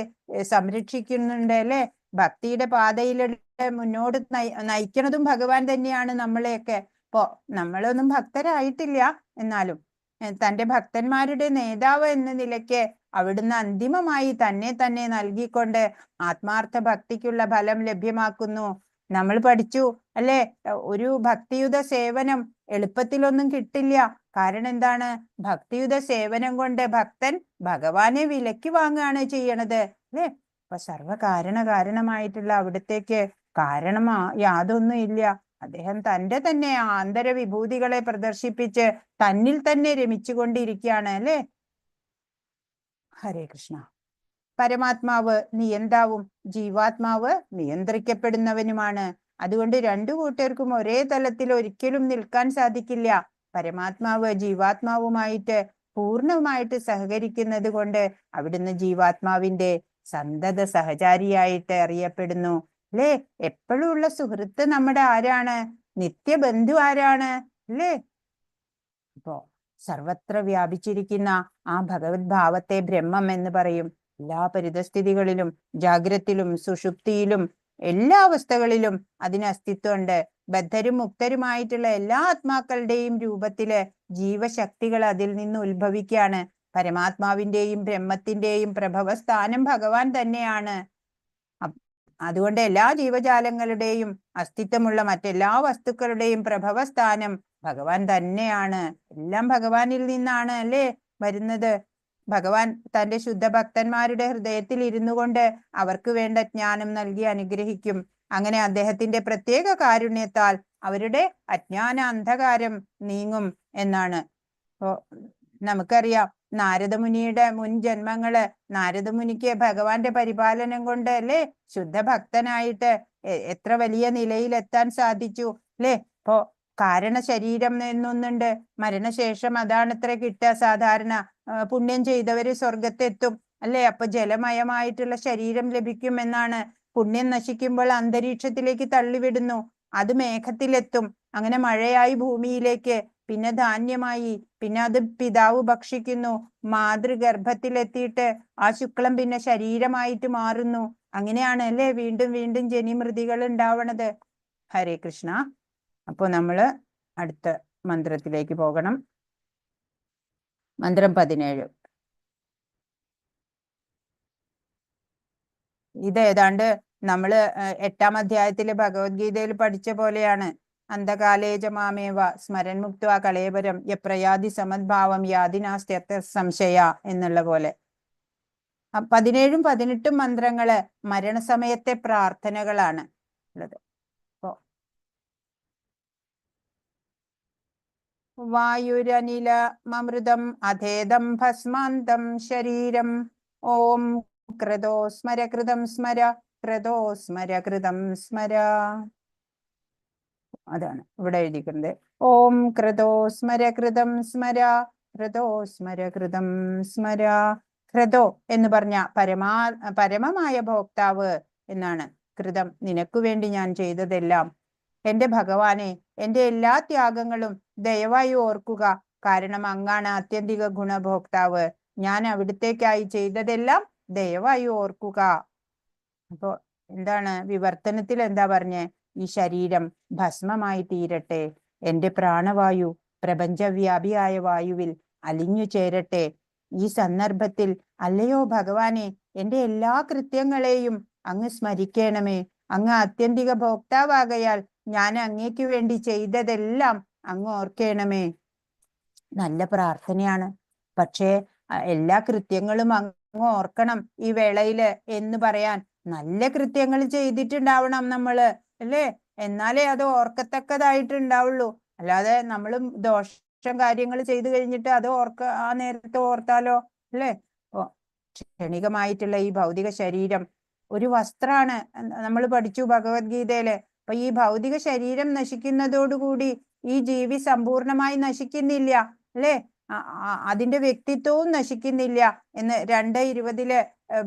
സംരക്ഷിക്കുന്നുണ്ട് അല്ലെ? ഭക്തിയുടെ പാതയിലൂടെ മുന്നോട്ട് നയിക്കുന്നതും ഭഗവാൻ തന്നെയാണ് നമ്മളെയൊക്കെ. ഇപ്പോ നമ്മളൊന്നും ഭക്തരായിട്ടില്ല, എന്നാലും തന്റെ ഭക്തന്മാരുടെ നേതാവ് എന്ന നിലയ്ക്ക് അവിടുന്ന് അന്തിമമായി തന്നെ നൽകിക്കൊണ്ട് ആത്മാർത്ഥ ഭക്തിക്കുള്ള ഫലം ലഭ്യമാക്കുന്നു. നമ്മൾ പഠിച്ചു അല്ലെ? ഒരു ഭക്തിയുത സേവനം എളുപ്പത്തിലൊന്നും കിട്ടില്ല. കാരണം എന്താണ്? ഭക്തിയുത സേവനം കൊണ്ട് ഭക്തൻ ഭഗവാനെ വിലയ്ക്ക് വാങ്ങുകയാണ് ചെയ്യണത് അല്ലെ? അപ്പൊ സർവകാരണകാരണമായിട്ടുള്ള അവിടത്തേക്ക് കാരണമാ യാതൊന്നും ഇല്ല. അദ്ദേഹം തന്റെ തന്നെ ആന്തര വിഭൂതികളെ പ്രദർശിപ്പിച്ച് തന്നിൽ തന്നെ രമിച്ചുകൊണ്ടിരിക്കുകയാണ് അല്ലേ. ഹരേ കൃഷ്ണ. പരമാത്മാവ് നിയന്താവും ജീവാത്മാവ് നിയന്ത്രിക്കപ്പെടുന്നവനുമാണ്. അതുകൊണ്ട് രണ്ടു കൂട്ടർക്കും ഒരേ തലത്തിൽ ഒരിക്കലും നിൽക്കാൻ സാധിക്കില്ല. പരമാത്മാവ് ജീവാത്മാവുമായിട്ട് പൂർണ്ണമായിട്ട് സഹകരിക്കുന്നത് കൊണ്ട് അവിടുന്ന് ജീവാത്മാവിന്റെ സന്തത സഹചാരിയായിട്ട് അറിയപ്പെടുന്നു അല്ലേ. എപ്പോഴും ഉള്ള സുഹൃത്ത് നമ്മുടെ ആരാണ്? നിത്യബന്ധു ആരാണ് അല്ലേ. ഇപ്പോ സർവത്ര വ്യാപിച്ചിരിക്കുന്ന ആ ഭഗവത് ഭാവത്തെ ബ്രഹ്മം എന്ന് പറയും. എല്ലാ പരിതസ്ഥിതികളിലും, ജാഗ്രത്തിലും സുഷുപ്തിയിലും എല്ലാ അവസ്ഥകളിലും അതിന് അസ്തിത്വമുണ്ട്. ബദ്ധരും മുക്തരുമായിട്ടുള്ള എല്ലാ ആത്മാക്കളുടെയും രൂപത്തില് ജീവശക്തികൾ അതിൽ നിന്ന് ഉത്ഭവിക്കുകയാണ്. പരമാത്മാവിന്റെയും ബ്രഹ്മത്തിന്റെയും പ്രഭവസ്ഥാനം ഭഗവാൻ തന്നെയാണ്. അതുകൊണ്ട് എല്ലാ ജീവജാലങ്ങളുടെയും അസ്തിത്വമുള്ള മറ്റെല്ലാ വസ്തുക്കളുടെയും പ്രഭവസ്ഥാനം ഭഗവാൻ തന്നെയാണ്. എല്ലാം ഭഗവാനിൽ നിന്നാണ് അല്ലേ വരുന്നത്. ഭഗവാൻ തന്റെ ശുദ്ധ ഭക്തന്മാരുടെ ഹൃദയത്തിൽ ഇരുന്നു കൊണ്ട് അവർക്ക് വേണ്ട ജ്ഞാനം നൽകി അനുഗ്രഹിക്കും. അങ്ങനെ അദ്ദേഹത്തിന്റെ പ്രത്യേക കാരുണ്യത്താൽ അവരുടെ അജ്ഞാന അന്ധകാരം നീങ്ങും എന്നാണ്. നമുക്കറിയാം നാരദമുനിയുടെ മുൻ ജന്മങ്ങള്. നാരദമുനിക്ക് ഭഗവാന്റെ പരിപാലനം കൊണ്ട് അല്ലേ ശുദ്ധഭക്തനായിട്ട് എത്ര വലിയ നിലയിലെത്താൻ സാധിച്ചു അല്ലേ. ഇപ്പോ കാരണ ശരീരം എന്നൊന്നുണ്ട്. മരണശേഷം അതാണത്ര കിട്ടുക സാധാരണ. പുണ്യം ചെയ്തവര് സ്വർഗത്തെത്തും അല്ലേ. അപ്പൊ ജലമയമായിട്ടുള്ള ശരീരം ലഭിക്കും എന്നാണ്. പുണ്യം നശിക്കുമ്പോൾ അന്തരീക്ഷത്തിലേക്ക് തള്ളിവിടുന്നു, അത് മേഘത്തിലെത്തും. അങ്ങനെ മഴയായി ഭൂമിയിലേക്ക്, പിന്നെ ധാന്യമായി, പിന്നെ അത് പിതാവ് ഭക്ഷിക്കുന്നു. മാതൃഗർഭത്തിലെത്തിയിട്ട് ആ ശുക്ലം പിന്നെ ശരീരമായിട്ട് മാറുന്നു. അങ്ങനെയാണ് അല്ലേ വീണ്ടും വീണ്ടും ജനിമൃതികൾ ഉണ്ടാവണത്. ഹരേ കൃഷ്ണ. അപ്പൊ നമ്മള് അടുത്ത മന്ത്രത്തിലേക്ക് പോകണം. മന്ത്രം 17. ഇത് ഏതാണ്ട് നമ്മള് 8-ാം അധ്യായത്തില് ഭഗവത്ഗീതയിൽ പഠിച്ച പോലെയാണ്. അന്ധകാലേജ മാമേവ സ്മരൻ മുക്ത കളേബരം യപ്രയാതി സമദ്ഭാവം യാതിനാസ്ത്യർത്ഥ സംശയ എന്നുള്ള പോലെ. 17ഉം 18ഉം മന്ത്രങ്ങള് മരണസമയത്തെ പ്രാർത്ഥനകളാണ് ഉള്ളത്. വായുരനില മമൃതം അധേദം ഭസ്മാന്തം ശരീരം ഓം ക്രതോ സ്മര കൃതം സ്മര ക്രതോ സ്മര കൃതം സ്മര. അതാണ് ഇവിടെ എഴുതിക്കുന്നത്. ഓം ക്രതോ സ്മര കൃതം സ്മര ക്രതോ സ്മര കൃതം സ്മര. ക്രതോ എന്ന് പറഞ്ഞ പരമമായ ഭോക്താവ് എന്നാണ്. കൃതം നിനക്കു വേണ്ടി ഞാൻ ചെയ്തതെല്ലാം. എന്റെ ഭഗവാനെ, എന്റെ എല്ലാ ത്യാഗങ്ങളും ദയവായി ഓർക്കുക. കാരണം അങ്ങാണ് ആത്യന്തിക ഗുണഭോക്താവ്. ഞാൻ അവിടുത്തേക്കായി ചെയ്തതെല്ലാം ദയവായി ഓർക്കുക. അപ്പോ എന്താണ് വിവർത്തനത്തിൽ എന്താ പറഞ്ഞേ? ഈ ശരീരം ഭസ്മമായി തീരട്ടെ. എന്റെ പ്രാണവായു പ്രപഞ്ചവ്യാപിയായ വായുവിൽ അലിഞ്ഞു ചേരട്ടെ. ഈ സന്ദർഭത്തിൽ അല്ലയോ ഭഗവാനെ, എന്റെ എല്ലാ കൃത്യങ്ങളെയും അങ്ങ് സ്മരിക്കണമേ. അങ്ങ് ആത്യന്തിക ഭോക്താവാകയാൽ ഞാൻ അങ്ങേക്ക് വേണ്ടി ചെയ്തതെല്ലാം അങ്ങ് ഓർക്കണമേ. നല്ല പ്രാർത്ഥനയാണ്. പക്ഷേ എല്ലാ കൃത്യങ്ങളും അങ്ങ് ഓർക്കണം ഈ വേളയില് എന്ന് പറയാൻ നല്ല കൃത്യങ്ങൾ ചെയ്തിട്ടുണ്ടാവണം നമ്മള് അല്ലേ. എന്നാലേ അത് ഓർക്കത്തക്കതായിട്ടുണ്ടാവുള്ളൂ. അല്ലാതെ നമ്മളും ദോഷം കാര്യങ്ങൾ ചെയ്തു കഴിഞ്ഞിട്ട് അത് ആ നേരത്തെ ഓർത്താലോ അല്ലേ. ക്ഷണികമായിട്ടുള്ള ഈ ഭൗതിക ശരീരം ഒരു വസ്ത്രാണ്. നമ്മൾ പഠിച്ചു ഭഗവത്ഗീതയില്. അപ്പൊ ഈ ഭൗതിക ശരീരം നശിക്കുന്നതോടുകൂടി ഈ ജീവി സമ്പൂർണമായി നശിക്കുന്നില്ല അല്ലേ. അതിന്റെ വ്യക്തിത്വവും നശിക്കുന്നില്ല എന്ന് 2:20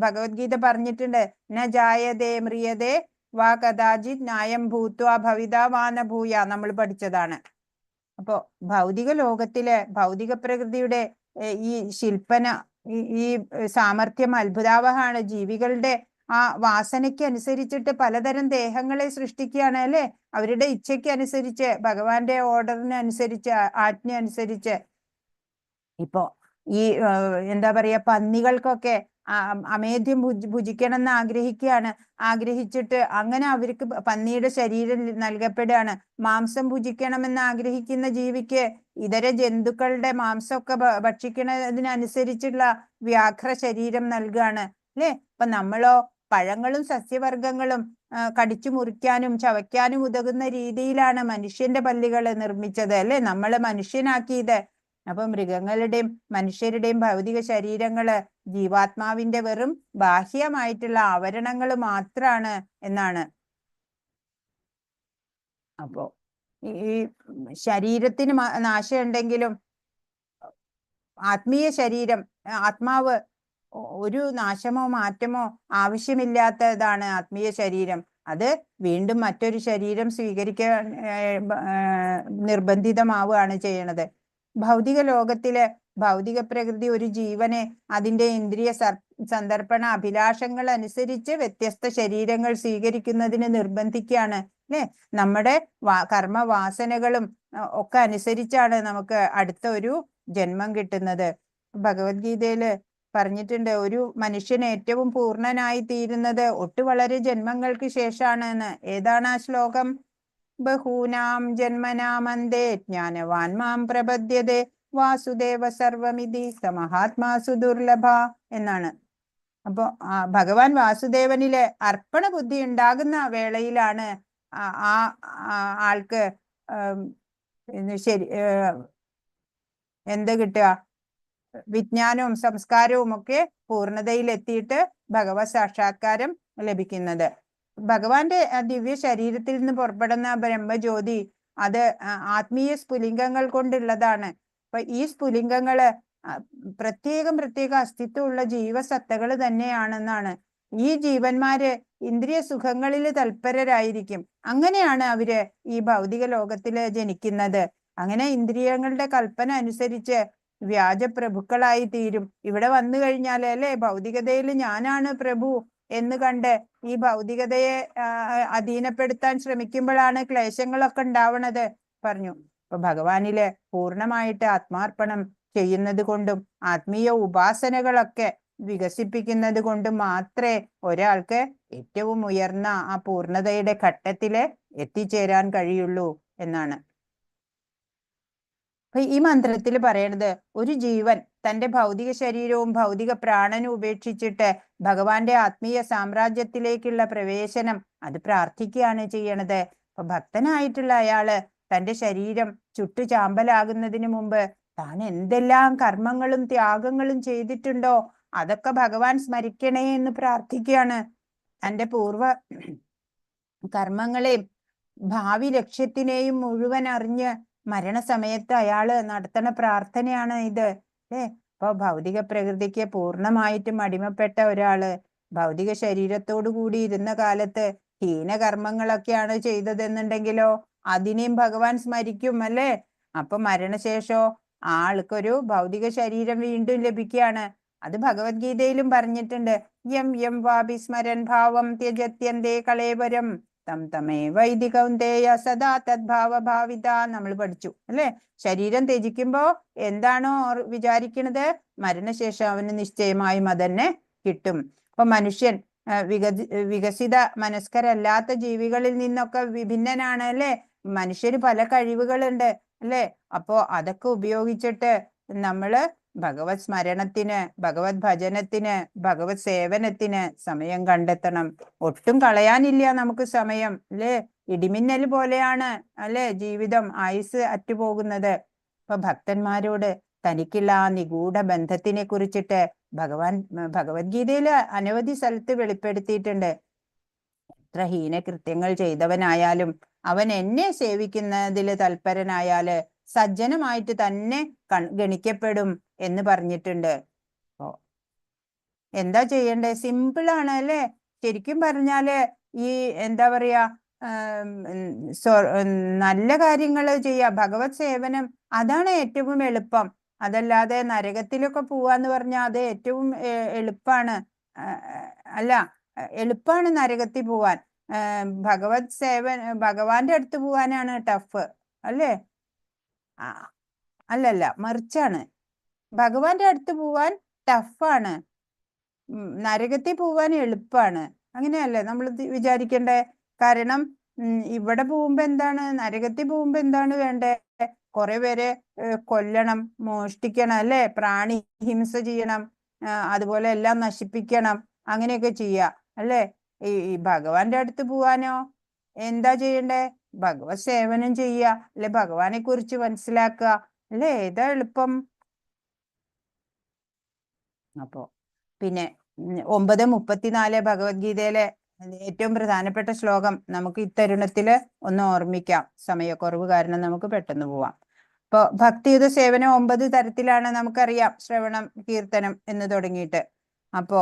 ഭഗവത്ഗീത പറഞ്ഞിട്ടുണ്ട്. ന ജായതേ മ്രിയതേ വാ കദാചിത് ന്യായം ഭൂത്വാ ഭവിതാ വാനഭൂയ നമ്മൾ പഠിച്ചതാണ്. അപ്പോ ഭൗതിക ലോകത്തിലെ ഭൗതിക പ്രകൃതിയുടെ ഈ ശില്പന ഈ സാമർഥ്യം അത്ഭുതാവഹമാണ്. ജീവികളുടെ ആ വാസനയ്ക്ക് അനുസരിച്ചിട്ട് പലതരം ദേഹങ്ങളെ സൃഷ്ടിക്കുകയാണ് അല്ലെ. അവരുടെ ഇച്ഛയ്ക്ക് അനുസരിച്ച്, ഭഗവാന്റെ ഓർഡറിന് അനുസരിച്ച്, ആജ്ഞ അനുസരിച്ച്. ഇപ്പോ ഈ എന്താ പറയാ, പന്നികൾക്കൊക്കെ അമേധ്യം ഭുജിക്കണം എന്ന് ആഗ്രഹിച്ചിട്ട് അങ്ങനെ അവർക്ക് പന്നിയുടെ ശരീരം നൽകപ്പെടുകയാണ്. മാംസം ഭുജിക്കണമെന്ന് ആഗ്രഹിക്കുന്ന ജീവിക്ക് ഇതര ജന്തുക്കളുടെ മാംസമൊക്കെ ഭക്ഷിക്കുന്നതിനനുസരിച്ചുള്ള വ്യാഘ്ര ശരീരം നൽകുകയാണ് അല്ലെ. അപ്പൊ നമ്മളോ പഴങ്ങളും സസ്യവർഗങ്ങളും കടിച്ചു മുറിക്കാനും ചവയ്ക്കാനും ഉതകുന്ന രീതിയിലാണ് മനുഷ്യന്റെ പല്ലുകൾ നിർമ്മിച്ചത്, അല്ലെ? നമ്മൾ മനുഷ്യനാക്കിയത്. അപ്പൊ മൃഗങ്ങളുടെയും മനുഷ്യരുടെയും ഭൗതിക ശരീരങ്ങള് ജീവാത്മാവിന്റെ വെറും ബാഹ്യമായിട്ടുള്ള ആവരണങ്ങൾ മാത്രാണ് എന്നാണ്. അപ്പോ ഈ ശരീരത്തിന് നാശം ഉണ്ടെങ്കിലും ആത്മീയ ശരീരം, ആത്മാവ് ഒരു നാശമോ മാറ്റമോ ആവശ്യമില്ലാത്തതാണ് ആത്മീയ ശരീരം. അത് വീണ്ടും മറ്റൊരു ശരീരം സ്വീകരിക്കാൻ നിർബന്ധിതമാവുകയാണ് ചെയ്യണത്. ഭൗതിക ലോകത്തിലെ ഭൗതിക പ്രകൃതി ഒരു ജീവനെ അതിന്റെ ഇന്ദ്രിയ സന്ദർപ്പണ അഭിലാഷങ്ങൾ അനുസരിച്ച് വ്യത്യസ്ത ശരീരങ്ങൾ സ്വീകരിക്കുന്നതിന് നിർബന്ധിക്കുകയാണ്, അല്ലെ? നമ്മുടെ കർമ്മവാസനകളും ഒക്കെ അനുസരിച്ചാണ് നമുക്ക് അടുത്ത ഒരു ജന്മം കിട്ടുന്നത്. ഭഗവത്ഗീതയില് പറഞ്ഞിട്ടുണ്ട്, ഒരു മനുഷ്യൻ ഏറ്റവും പൂർണ്ണനായി തീരുന്നത് വളരെ ജന്മങ്ങൾക്ക് ശേഷമാണ് എന്ന്. ഏതാണ് ആ ശ്ലോകം? ബഹൂനാം ജന്മനാമന്തേ ജ്ഞാനവാൻ മാം പ്രപദ്യതേ വാസുദേവ സർവമിതി സമഹാത്മാസു ദുർലഭ എന്നാണ്. അപ്പൊ ഭഗവാൻ വാസുദേവനിലെ അർപ്പണ ബുദ്ധി ഉണ്ടാകുന്ന വേളയിലാണ് ആ ആൾക്ക് ശരി എന്ത് കിട്ടുക? വിജ്ഞാനവും സംസ്കാരവും ഒക്കെ പൂർണ്ണതയിൽ എത്തിയിട്ട് ഭഗവത് സാക്ഷാത്കാരം ലഭിക്കുന്നത്. ഭഗവാന്റെ ദിവ്യ ശരീരത്തിൽ നിന്ന് പുറപ്പെടുന്ന ബ്രഹ്മജ്യോതി അത് ആത്മീയ സ്ഫുലിംഗങ്ങൾ കൊണ്ടുള്ളതാണ്. അപ്പൊ ഈ സ്ഫുലിംഗങ്ങള് പ്രത്യേക അസ്തിത്വമുള്ള ജീവസത്തകൾ തന്നെയാണെന്നാണ്. ഈ ജീവന്മാര് ഇന്ദ്രിയ സുഖങ്ങളിൽ തൽപരരായിരിക്കും. അങ്ങനെയാണ് അവര് ഈ ഭൗതിക ലോകത്തില് ജനിക്കുന്നത്. അങ്ങനെ ഇന്ദ്രിയങ്ങളുടെ കൽപ്പന അനുസരിച്ച് വ്യാജപ്രഭുക്കളായി തീരും. ഇവിടെ വന്നു കഴിഞ്ഞാൽ, അല്ലെ, ഭൗതികതയിൽ ഞാനാണ് പ്രഭു എന്ന് കണ്ട് ഈ ഭൗതികതയെ അധീനപ്പെടുത്താൻ ശ്രമിക്കുമ്പോഴാണ് ക്ലേശങ്ങളൊക്കെ ഉണ്ടാവണത് പറഞ്ഞു. അപ്പൊ ഭഗവാനില് പൂർണ്ണമായിട്ട് ആത്മാർപ്പണം ചെയ്യുന്നത് കൊണ്ടും ആത്മീയ ഉപാസനകളൊക്കെ വികസിപ്പിക്കുന്നത് കൊണ്ടും മാത്രമേ ഒരാൾക്ക് ഏറ്റവും ഉയർന്ന ആ പൂർണ്ണതയുടെ ഘട്ടത്തില് എത്തിച്ചേരാൻ കഴിയുള്ളൂ എന്നാണ്. അപ്പൊ ഈ മന്ത്രത്തിൽ പറയണത്, ഒരു ജീവൻ തന്റെ ഭൗതിക ശരീരവും ഭൗതിക പ്രാണനും ഉപേക്ഷിച്ചിട്ട് ഭഗവാന്റെ ആത്മീയ സാമ്രാജ്യത്തിലേക്കുള്ള പ്രവേശനം അത് പ്രാർത്ഥിക്കുകയാണ് ചെയ്യണത്. അപ്പൊ ഭക്തനായിട്ടുള്ള അയാള് തന്റെ ശരീരം ചുട്ടു ചാമ്പലാകുന്നതിന് മുമ്പ് താൻ എന്തെല്ലാം കർമ്മങ്ങളും ത്യാഗങ്ങളും ചെയ്തിട്ടുണ്ടോ അതൊക്കെ ഭഗവാൻ സ്മരിക്കണേ എന്ന് പ്രാർത്ഥിക്കുകയാണ്. തന്റെ പൂർവ കർമ്മങ്ങളെയും ഭാവി ലക്ഷ്യത്തിനെയും മുഴുവൻ അറിഞ്ഞ് മരണസമയത്ത് അയാള് നടത്തണ പ്രാർത്ഥനയാണ് ഇത്, അല്ലേ? അപ്പൊ ഭൗതിക പ്രകൃതിക്ക് പൂർണ്ണമായിട്ടും അടിമപ്പെട്ട ഒരാള് ഭൗതിക ശരീരത്തോടു കൂടി ഇരുന്ന കാലത്ത് ഹീനകർമ്മങ്ങളൊക്കെയാണ് ചെയ്തതെന്നുണ്ടെങ്കിലോ അതിനെയും ഭഗവാൻ സ്മരിക്കും, അല്ലേ? അപ്പൊ മരണശേഷോ ആൾക്കൊരു ഭൗതിക ശരീരം വീണ്ടും ലഭിക്കുകയാണ്. അത് ഭഗവത്ഗീതയിലും പറഞ്ഞിട്ടുണ്ട്. യം യം വാപി സ്മരൻ ഭാവം ത്യജത്യന്തേ കളേവരം തം തമേവൈതി കൗന്ദേയ സദാ തദ്ഭാവഭാവിത നമ്മൾ പഠിച്ചു, അല്ലെ? ശരീരം ത്യജിക്കുമ്പോ എന്താണോ വിചാരിക്കുന്നത് മരണശേഷം അവന് നിശ്ചയമായും അതന്നെ കിട്ടും. അപ്പൊ മനുഷ്യൻ വികസിത മനസ്കരല്ലാത്ത ജീവികളിൽ നിന്നൊക്കെ വിഭിന്നനാണ്, അല്ലെ? മനുഷ്യര് പല കഴിവുകളുണ്ട്, അല്ലെ? അപ്പോ അതൊക്കെ ഉപയോഗിച്ചിട്ട് നമ്മള് ഭഗവത് സ്മരണത്തിന്, ഭഗവത് ഭജനത്തിന്, ഭഗവത് സേവനത്തിന് സമയം കണ്ടെത്തണം. ഒട്ടും കളയാനില്ല നമുക്ക് സമയം, അല്ലെ? ഇടിമിന്നൽ പോലെയാണ്, അല്ലെ, ജീവിതം, ആയുസ് അറ്റുപോകുന്നത്. അപ്പൊ ഭക്തന്മാരോട് തനിക്കുള്ള ആ നിഗൂഢ ബന്ധത്തിനെ കുറിച്ചിട്ട് ഭഗവത്ഗീതയില് അനവധി സ്ഥലത്ത് വെളിപ്പെടുത്തിയിട്ടുണ്ട്. എത്ര ഹീനകൃത്യങ്ങൾ ചെയ്തവനായാലും അവൻ എന്നെ സേവിക്കുന്നതിൽ തൽപരനായാല് സജ്ജനമായിട്ട് തന്നെ ഗണിക്കപ്പെടും എന്ന് പറഞ്ഞിട്ടുണ്ട്. അപ്പോ എന്താ ചെയ്യണ്ടേ? സിമ്പിളാണ്, അല്ലെ? ശരിക്കും പറഞ്ഞാല് ഈ എന്താ പറയാ, നല്ല കാര്യങ്ങൾ ചെയ്യാ, ഭഗവത് സേവനം അതാണ് ഏറ്റവും എളുപ്പം. അതല്ലാതെ നരകത്തിലൊക്കെ പോവാന്ന് പറഞ്ഞാൽ അത് ഏറ്റവും എളുപ്പാണ്, അല്ല, എളുപ്പാണ് നരകത്തിൽ പോവാൻ. ഭഗവാന്റെ അടുത്ത് പോവാനാണ് ടഫ്, അല്ലേ? അല്ലല്ല, മറിച്ചാണ്. ഭഗവാന്റെ അടുത്ത് പോവാൻ ടഫാണ്, നരകത്തിൽ പോവാൻ എളുപ്പാണ്. അങ്ങനെയല്ലേ നമ്മൾ വിചാരിക്കണ്ടേ? കാരണം ഇവിടെ പോകുമ്പോ എന്താണ്, നരകത്തിൽ പോകുമ്പോ എന്താണ് വേണ്ടേ? കുറെ പേരെ കൊല്ലണം, മോഷ്ടിക്കണം, അല്ലെ? പ്രാണി ഹിംസ ചെയ്യണം, അതുപോലെ എല്ലാം നശിപ്പിക്കണം, അങ്ങനെയൊക്കെ ചെയ്യാ. അല്ലേ? ഈ ഭഗവാന്റെ അടുത്ത് പോവാനോ എന്താ ചെയ്യണ്ടേ? ഭഗവത് സേവനം ചെയ്യുക, അല്ലെ? ഭഗവാനെ കുറിച്ച് മനസ്സിലാക്കുക, അല്ലേ? ഏതാ എളുപ്പം? അപ്പോ പിന്നെ 9:34 ഭഗവത്ഗീതയിലെ ഏറ്റവും പ്രധാനപ്പെട്ട ശ്ലോകം നമുക്ക് ഇത്തരുണത്തില് ഒന്ന് ഓർമ്മിക്കാം. സമയക്കുറവ് കാരണം നമുക്ക് പെട്ടെന്ന് പോവാം. ഇപ്പൊ ഭക്തിയുത സേവനം 9 തരത്തിലാണ് നമുക്കറിയാം. ശ്രവണം, കീർത്തനം എന്ന് തുടങ്ങിയിട്ട്. അപ്പോ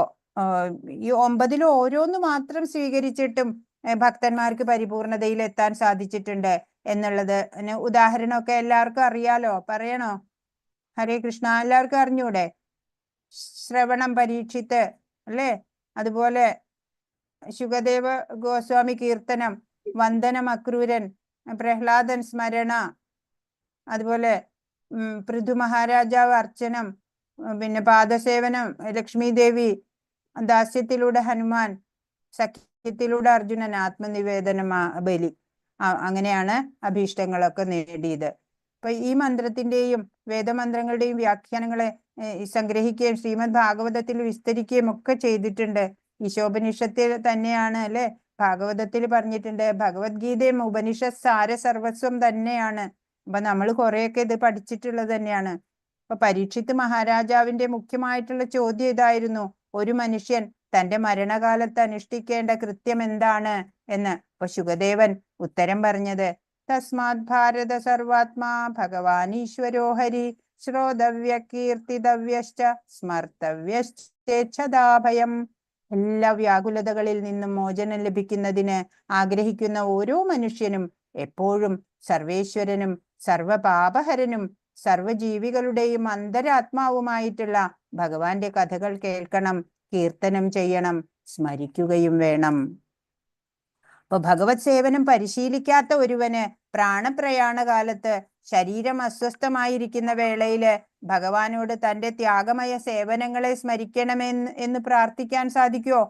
ഈ 9 ഓരോന്ന് മാത്രം സ്വീകരിച്ചിട്ടും ഭക്തന്മാർക്ക് പരിപൂർണതയിൽ എത്താൻ സാധിച്ചിട്ടുണ്ട് എന്നുള്ളത് ഉദാഹരണമൊക്കെ എല്ലാവർക്കും അറിയാലോ. പറയണോ? ഹരേ കൃഷ്ണ. എല്ലാവർക്കും അറിഞ്ഞൂടെ? ശ്രവണം പരീക്ഷിത്ത്, അല്ലേ? അതുപോലെ ശുകദേവ ഗോസ്വാമി കീർത്തനം, വന്ദനം അക്രൂരൻ, പ്രഹ്ലാദൻ സ്മരണ, അതുപോലെ പൃഥു മഹാരാജാവ് അർച്ചനം, പിന്നെ പാദസേവനം ലക്ഷ്മി ദേവി, ദാസ്യത്തിലൂടെ ഹനുമാൻ, സഖ്യത്തിലൂടെ അർജുനൻ, ആത്മനിവേദനം ബലി. അങ്ങനെയാണ് അഭീഷ്ടങ്ങളൊക്കെ നേടിയത്. അപ്പൊ ഈ മന്ത്രത്തിന്റെയും വേദമന്ത്രങ്ങളുടെയും വ്യാഖ്യാനങ്ങളെ സംഗ്രഹിക്കുകയും ശ്രീമദ് ഭാഗവതത്തിൽ വിസ്തരിക്കുകയും ഒക്കെ ചെയ്തിട്ടുണ്ട്. ഈശോപനിഷത്തിൽ തന്നെയാണ്, അല്ലെ? ഭാഗവതത്തിൽ പറഞ്ഞിട്ടുണ്ട്, ഭഗവത്ഗീതയും ഉപനിഷത്ത് സാര സർവസ്വം തന്നെയാണ്. അപ്പൊ നമ്മൾ കുറെയൊക്കെ ഇത് പഠിച്ചിട്ടുള്ളത് തന്നെയാണ്. അപ്പൊ പരീക്ഷിത്ത് മഹാരാജാവിന്റെ മുഖ്യമായിട്ടുള്ള ചോദ്യം ഇതായിരുന്നു: ഒരു മനുഷ്യൻ തന്റെ മരണകാലത്ത് അനുഷ്ഠിക്കേണ്ട കൃത്യം എന്താണ് എന്ന്. അപ്പൊ ശുകദേവൻ ഉത്തരം പറഞ്ഞത്: തസ്മാത് ഭാരത സർവാത്മാ ഭഗവാൻ ഈശ്വരോ ഹരി ശ്രോതവ്യ കീർത്തിതവ്യശ്ച സ്മർത്തവ്യശ്ചേച്ഛതാഭയം. എല്ലാ വ്യാകുലതകളിൽ നിന്നും മോചനം ലഭിക്കുന്നതിന് ആഗ്രഹിക്കുന്ന ഓരോ മനുഷ്യനും എപ്പോഴും സർവേശ്വരനും സർവപാപഹരനും സർവജീവികളുടെയും അന്തരാത്മാവുമായിട്ടുള്ള ഭഗവാന്റെ കഥകൾ കേൾക്കണം, കീർത്തനം ചെയ്യണം, സ്മരിക്കുകയും വേണം. അപ്പൊ ഭഗവത് സേവനം പരിശീലിക്കാത്ത ഒരുവന് പ്രാണപ്രയാണ കാലത്ത് ശരീരം അസ്വസ്ഥമായിരിക്കുന്ന വേളയില് ഭഗവാനോട് തന്റെ ത്യാഗമയ സേവനങ്ങളെ സ്മരിക്കണമെന്ന് പ്രാർത്ഥിക്കാൻ സാധിക്കുമോ?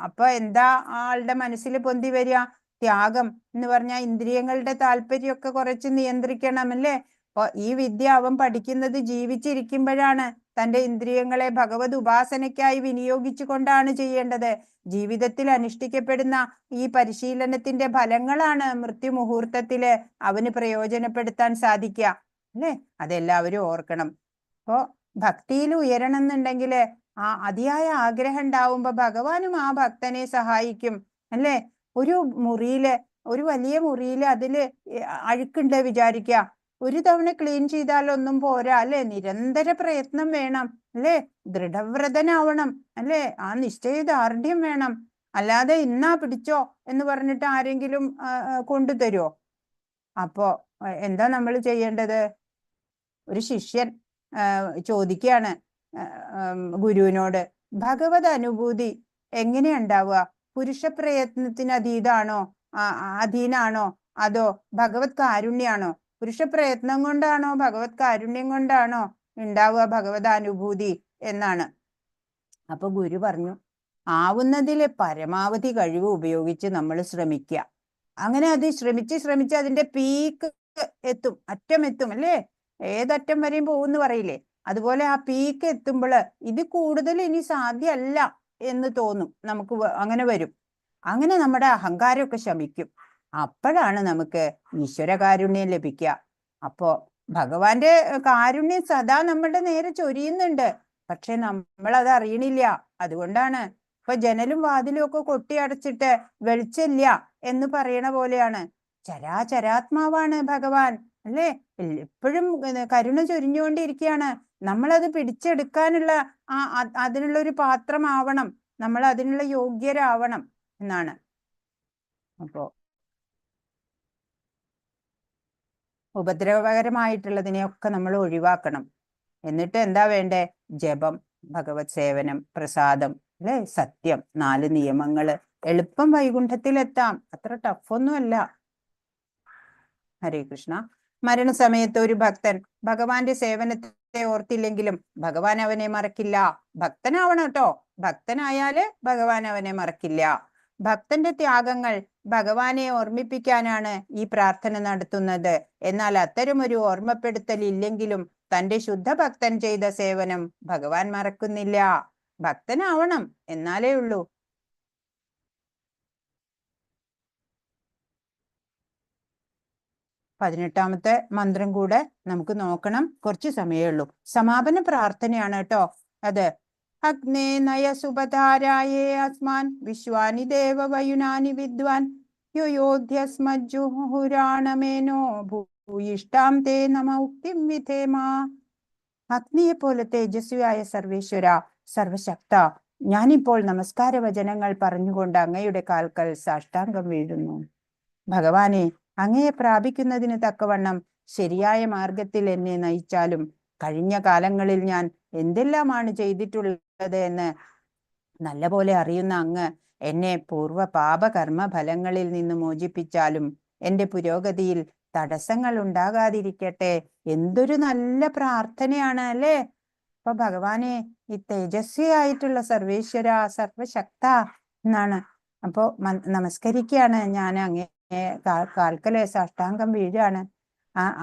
അപ്പൊ എന്താ ആളുടെ മനസ്സിൽ പൊന്തി വരിക? ത്യാഗം എന്ന് പറഞ്ഞാൽ ഇന്ദ്രിയങ്ങളുടെ താല്പര്യമൊക്കെ കുറച്ച് നിയന്ത്രിക്കണം, അല്ലേ? അപ്പൊ ഈ വിദ്യ അവൻ പഠിക്കുന്നത് ജീവിച്ചിരിക്കുമ്പോഴാണ്. തന്റെ ഇന്ദ്രിയങ്ങളെ ഭഗവത് ഉപാസനയ്ക്കായി വിനിയോഗിച്ചു കൊണ്ടാണ് ചെയ്യേണ്ടത്. ജീവിതത്തിൽ അനുഷ്ഠിക്കപ്പെടുന്ന ഈ പരിശീലനത്തിന്റെ ഫലങ്ങളാണ് മൃത്യുമുഹൂർത്തത്തില് അവന് പ്രയോജനപ്പെടുത്താൻ സാധിക്കുക, അല്ലേ? അതെല്ലാവരും ഓർക്കണം. അപ്പോ ഭക്തിയിൽ ഉയരണം എന്നുണ്ടെങ്കിൽ അതിയായ ആഗ്രഹം ഉണ്ടാവുമ്പോ ഭഗവാനും ആ ഭക്തനെ സഹായിക്കും, അല്ലേ? ഒരു വലിയ മുറിയില് അതില് അഴുക്കുണ്ട് വിചാരിക്കുക. ഒരു തവണ ക്ലീൻ ചെയ്താലൊന്നും പോരാ, അല്ലെ? നിരന്തര പ്രയത്നം വേണം, അല്ലെ? ദൃഢവ്രതനാവണം, അല്ലെ? ആ നിശ്ചയദാർഢ്യം വേണം. അല്ലാതെ ഇന്നാ പിടിച്ചോ എന്ന് പറഞ്ഞിട്ട് ആരെങ്കിലും കൊണ്ടുതരുമോ? അപ്പോ എന്താ നമ്മൾ ചെയ്യേണ്ടത്? ഒരു ശിഷ്യൻ ചോദിക്കുകയാണ് ഗുരുവിനോട്, ഭഗവത് അനുഭൂതി എങ്ങനെയുണ്ടാവുക? പുരുഷ പ്രയത്നത്തിന് അധീനാണോ അതോ ഭഗവത് കാരുണ്യാണോ? പുരുഷ പ്രയത്നം കൊണ്ടാണോ ഭഗവത് കാരുണ്യം കൊണ്ടാണോ ഉണ്ടാവുക ഭഗവത് അനുഭൂതി എന്നാണ്. അപ്പൊ ഗുരു പറഞ്ഞു, ആവുന്നതിലെ പരമാവധി കഴിവ് ഉപയോഗിച്ച് നമ്മൾ ശ്രമിക്കുക. അങ്ങനെ അത് ശ്രമിച്ച് അതിന്റെ പീക്ക് എത്തും, അറ്റം, അല്ലേ? ഏതറ്റം വരെയും പോകുമെന്ന് പറയില്ലേ? അതുപോലെ ആ പീക്ക് എത്തുമ്പോൾ ഇത് കൂടുതൽ ഇനി സാധ്യമല്ല എന്ന് തോന്നും നമുക്ക്. അങ്ങനെ വരും. അങ്ങനെ നമ്മുടെ അഹങ്കാരമൊക്കെ ശമിക്കും. അപ്പോഴാണ് നമുക്ക് ഈശ്വര കാരുണ്യം ലഭിക്കുക. അപ്പോ ഭഗവാന്റെ കാരുണ്യം സദാ നമ്മളുടെ നേരെ ചൊരിയുന്നുണ്ട്, പക്ഷെ നമ്മളത് അറിയണില്ല. അതുകൊണ്ടാണ് ഇപ്പൊ ജനലും വാതിലും ഒക്കെ കൊട്ടിയടച്ചിട്ട് വെളിച്ചമില്ല എന്ന് പറയണ പോലെയാണ്. ചരാചരാത്മാവാണ് ഭഗവാൻ, അല്ലേ? എപ്പോഴും കരുണ ചൊരിഞ്ഞുകൊണ്ടിരിക്കുകയാണ്. നമ്മളത് പിടിച്ചെടുക്കാനുള്ള അതിനുള്ള ഒരു പാത്രമാവണം, നമ്മൾ അതിനുള്ള യോഗ്യരാവണം എന്നാണ്. അപ്പോ ഉപദ്രവകരമായിട്ടുള്ളതിനെയൊക്കെ നമ്മൾ ഒഴിവാക്കണം. എന്നിട്ട് എന്താ വേണ്ടേ? ജപം, ഭഗവത് സേവനം, പ്രസാദം, അല്ലെ? സത്യം, 4 നിയമങ്ങള്. എളുപ്പം വൈകുണ്ഠത്തിലെത്താം, അത്ര ടഫൊന്നുമല്ല. ഹരേ കൃഷ്ണ. മരണസമയത്ത് ഒരു ഭക്തൻ ഭഗവാന്റെ സേവനത്തെ ഓർത്തില്ലെങ്കിലും ഭഗവാൻ അവനെ മറക്കില്ല. ഭക്തനാവണം കേട്ടോ. ഭക്തനായാല് ഭഗവാൻ അവനെ മറക്കില്ല. ഭക്തന്റെ ത്യാഗങ്ങൾ ഭഗവാനെ ഓർമ്മിപ്പിക്കാനാണ് ഈ പ്രാർത്ഥന നടത്തുന്നത്. എന്നാൽ അത്തരമൊരു ഓർമ്മപ്പെടുത്തൽ ഇല്ലെങ്കിലും തന്റെ ശുദ്ധ ഭക്തൻ ചെയ്ത സേവനം ഭഗവാൻ മറക്കുന്നില്ല. ഭക്തനാവണം, എന്നാലേ ഉള്ളൂ. 18ാമത്തെ മന്ത്രം കൂടെ നമുക്ക് നോക്കണം. കുറച്ച് സമയമേ ഉള്ളൂ. സമാപന പ്രാർത്ഥനയാണ് കേട്ടോ അത്. അഗ്നേ നയ സുപധാരായേ അസ്മാൻ വിശ്വാനി ദേവ വയുനാനി വിദ്വാൻ യുയോധ്യസ്മജ്ജുഹുരാണമേനോ ഭൂയിഷ്ടാം തേ നമ ഉക്തിം വിധേമ. അഗ്നിയെ പോലെ തേജസ്വിയായ സർവേശ്വര, സർവശക്ത, ഞാനിപ്പോൾ നമസ്കാര വചനങ്ങൾ പറഞ്ഞുകൊണ്ട് അങ്ങയുടെ കാൽക്കൽ സാഷ്ടാംഗം വീഴുന്നു. ഭഗവാനെ, അങ്ങയെ പ്രാപിക്കുന്നതിന് തക്കവണ്ണം ശരിയായ മാർഗത്തിൽ എന്നെ നയിച്ചാലും കഴിഞ്ഞ കാലങ്ങളിൽ ഞാൻ എന്തെല്ലാമാണ് ചെയ്തിട്ടുള്ളത് എന്ന് നല്ലപോലെ അറിയുന്ന അങ്ങ് എന്നെ പൂർവ്വ പാപകർമ്മ ഫലങ്ങളിൽ നിന്ന് മോചിപ്പിച്ചാലും എന്റെ പുരോഗതിയിൽ തടസ്സങ്ങൾ ഉണ്ടാകാതിരിക്കട്ടെ. എന്തൊരു നല്ല പ്രാർത്ഥനയാണ് അല്ലേ? അപ്പൊ ഭഗവാനെ, ഈ തേജസ്വിയായിട്ടുള്ള സർവേശ്വര, സർവശക്ത എന്നാണ്. അപ്പോ നമസ്കരിക്കുകയാണ് ഞാൻ. അങ്ങേ കാൽക്കലെ സാഷ്ടാംഗം വീഴാണ്.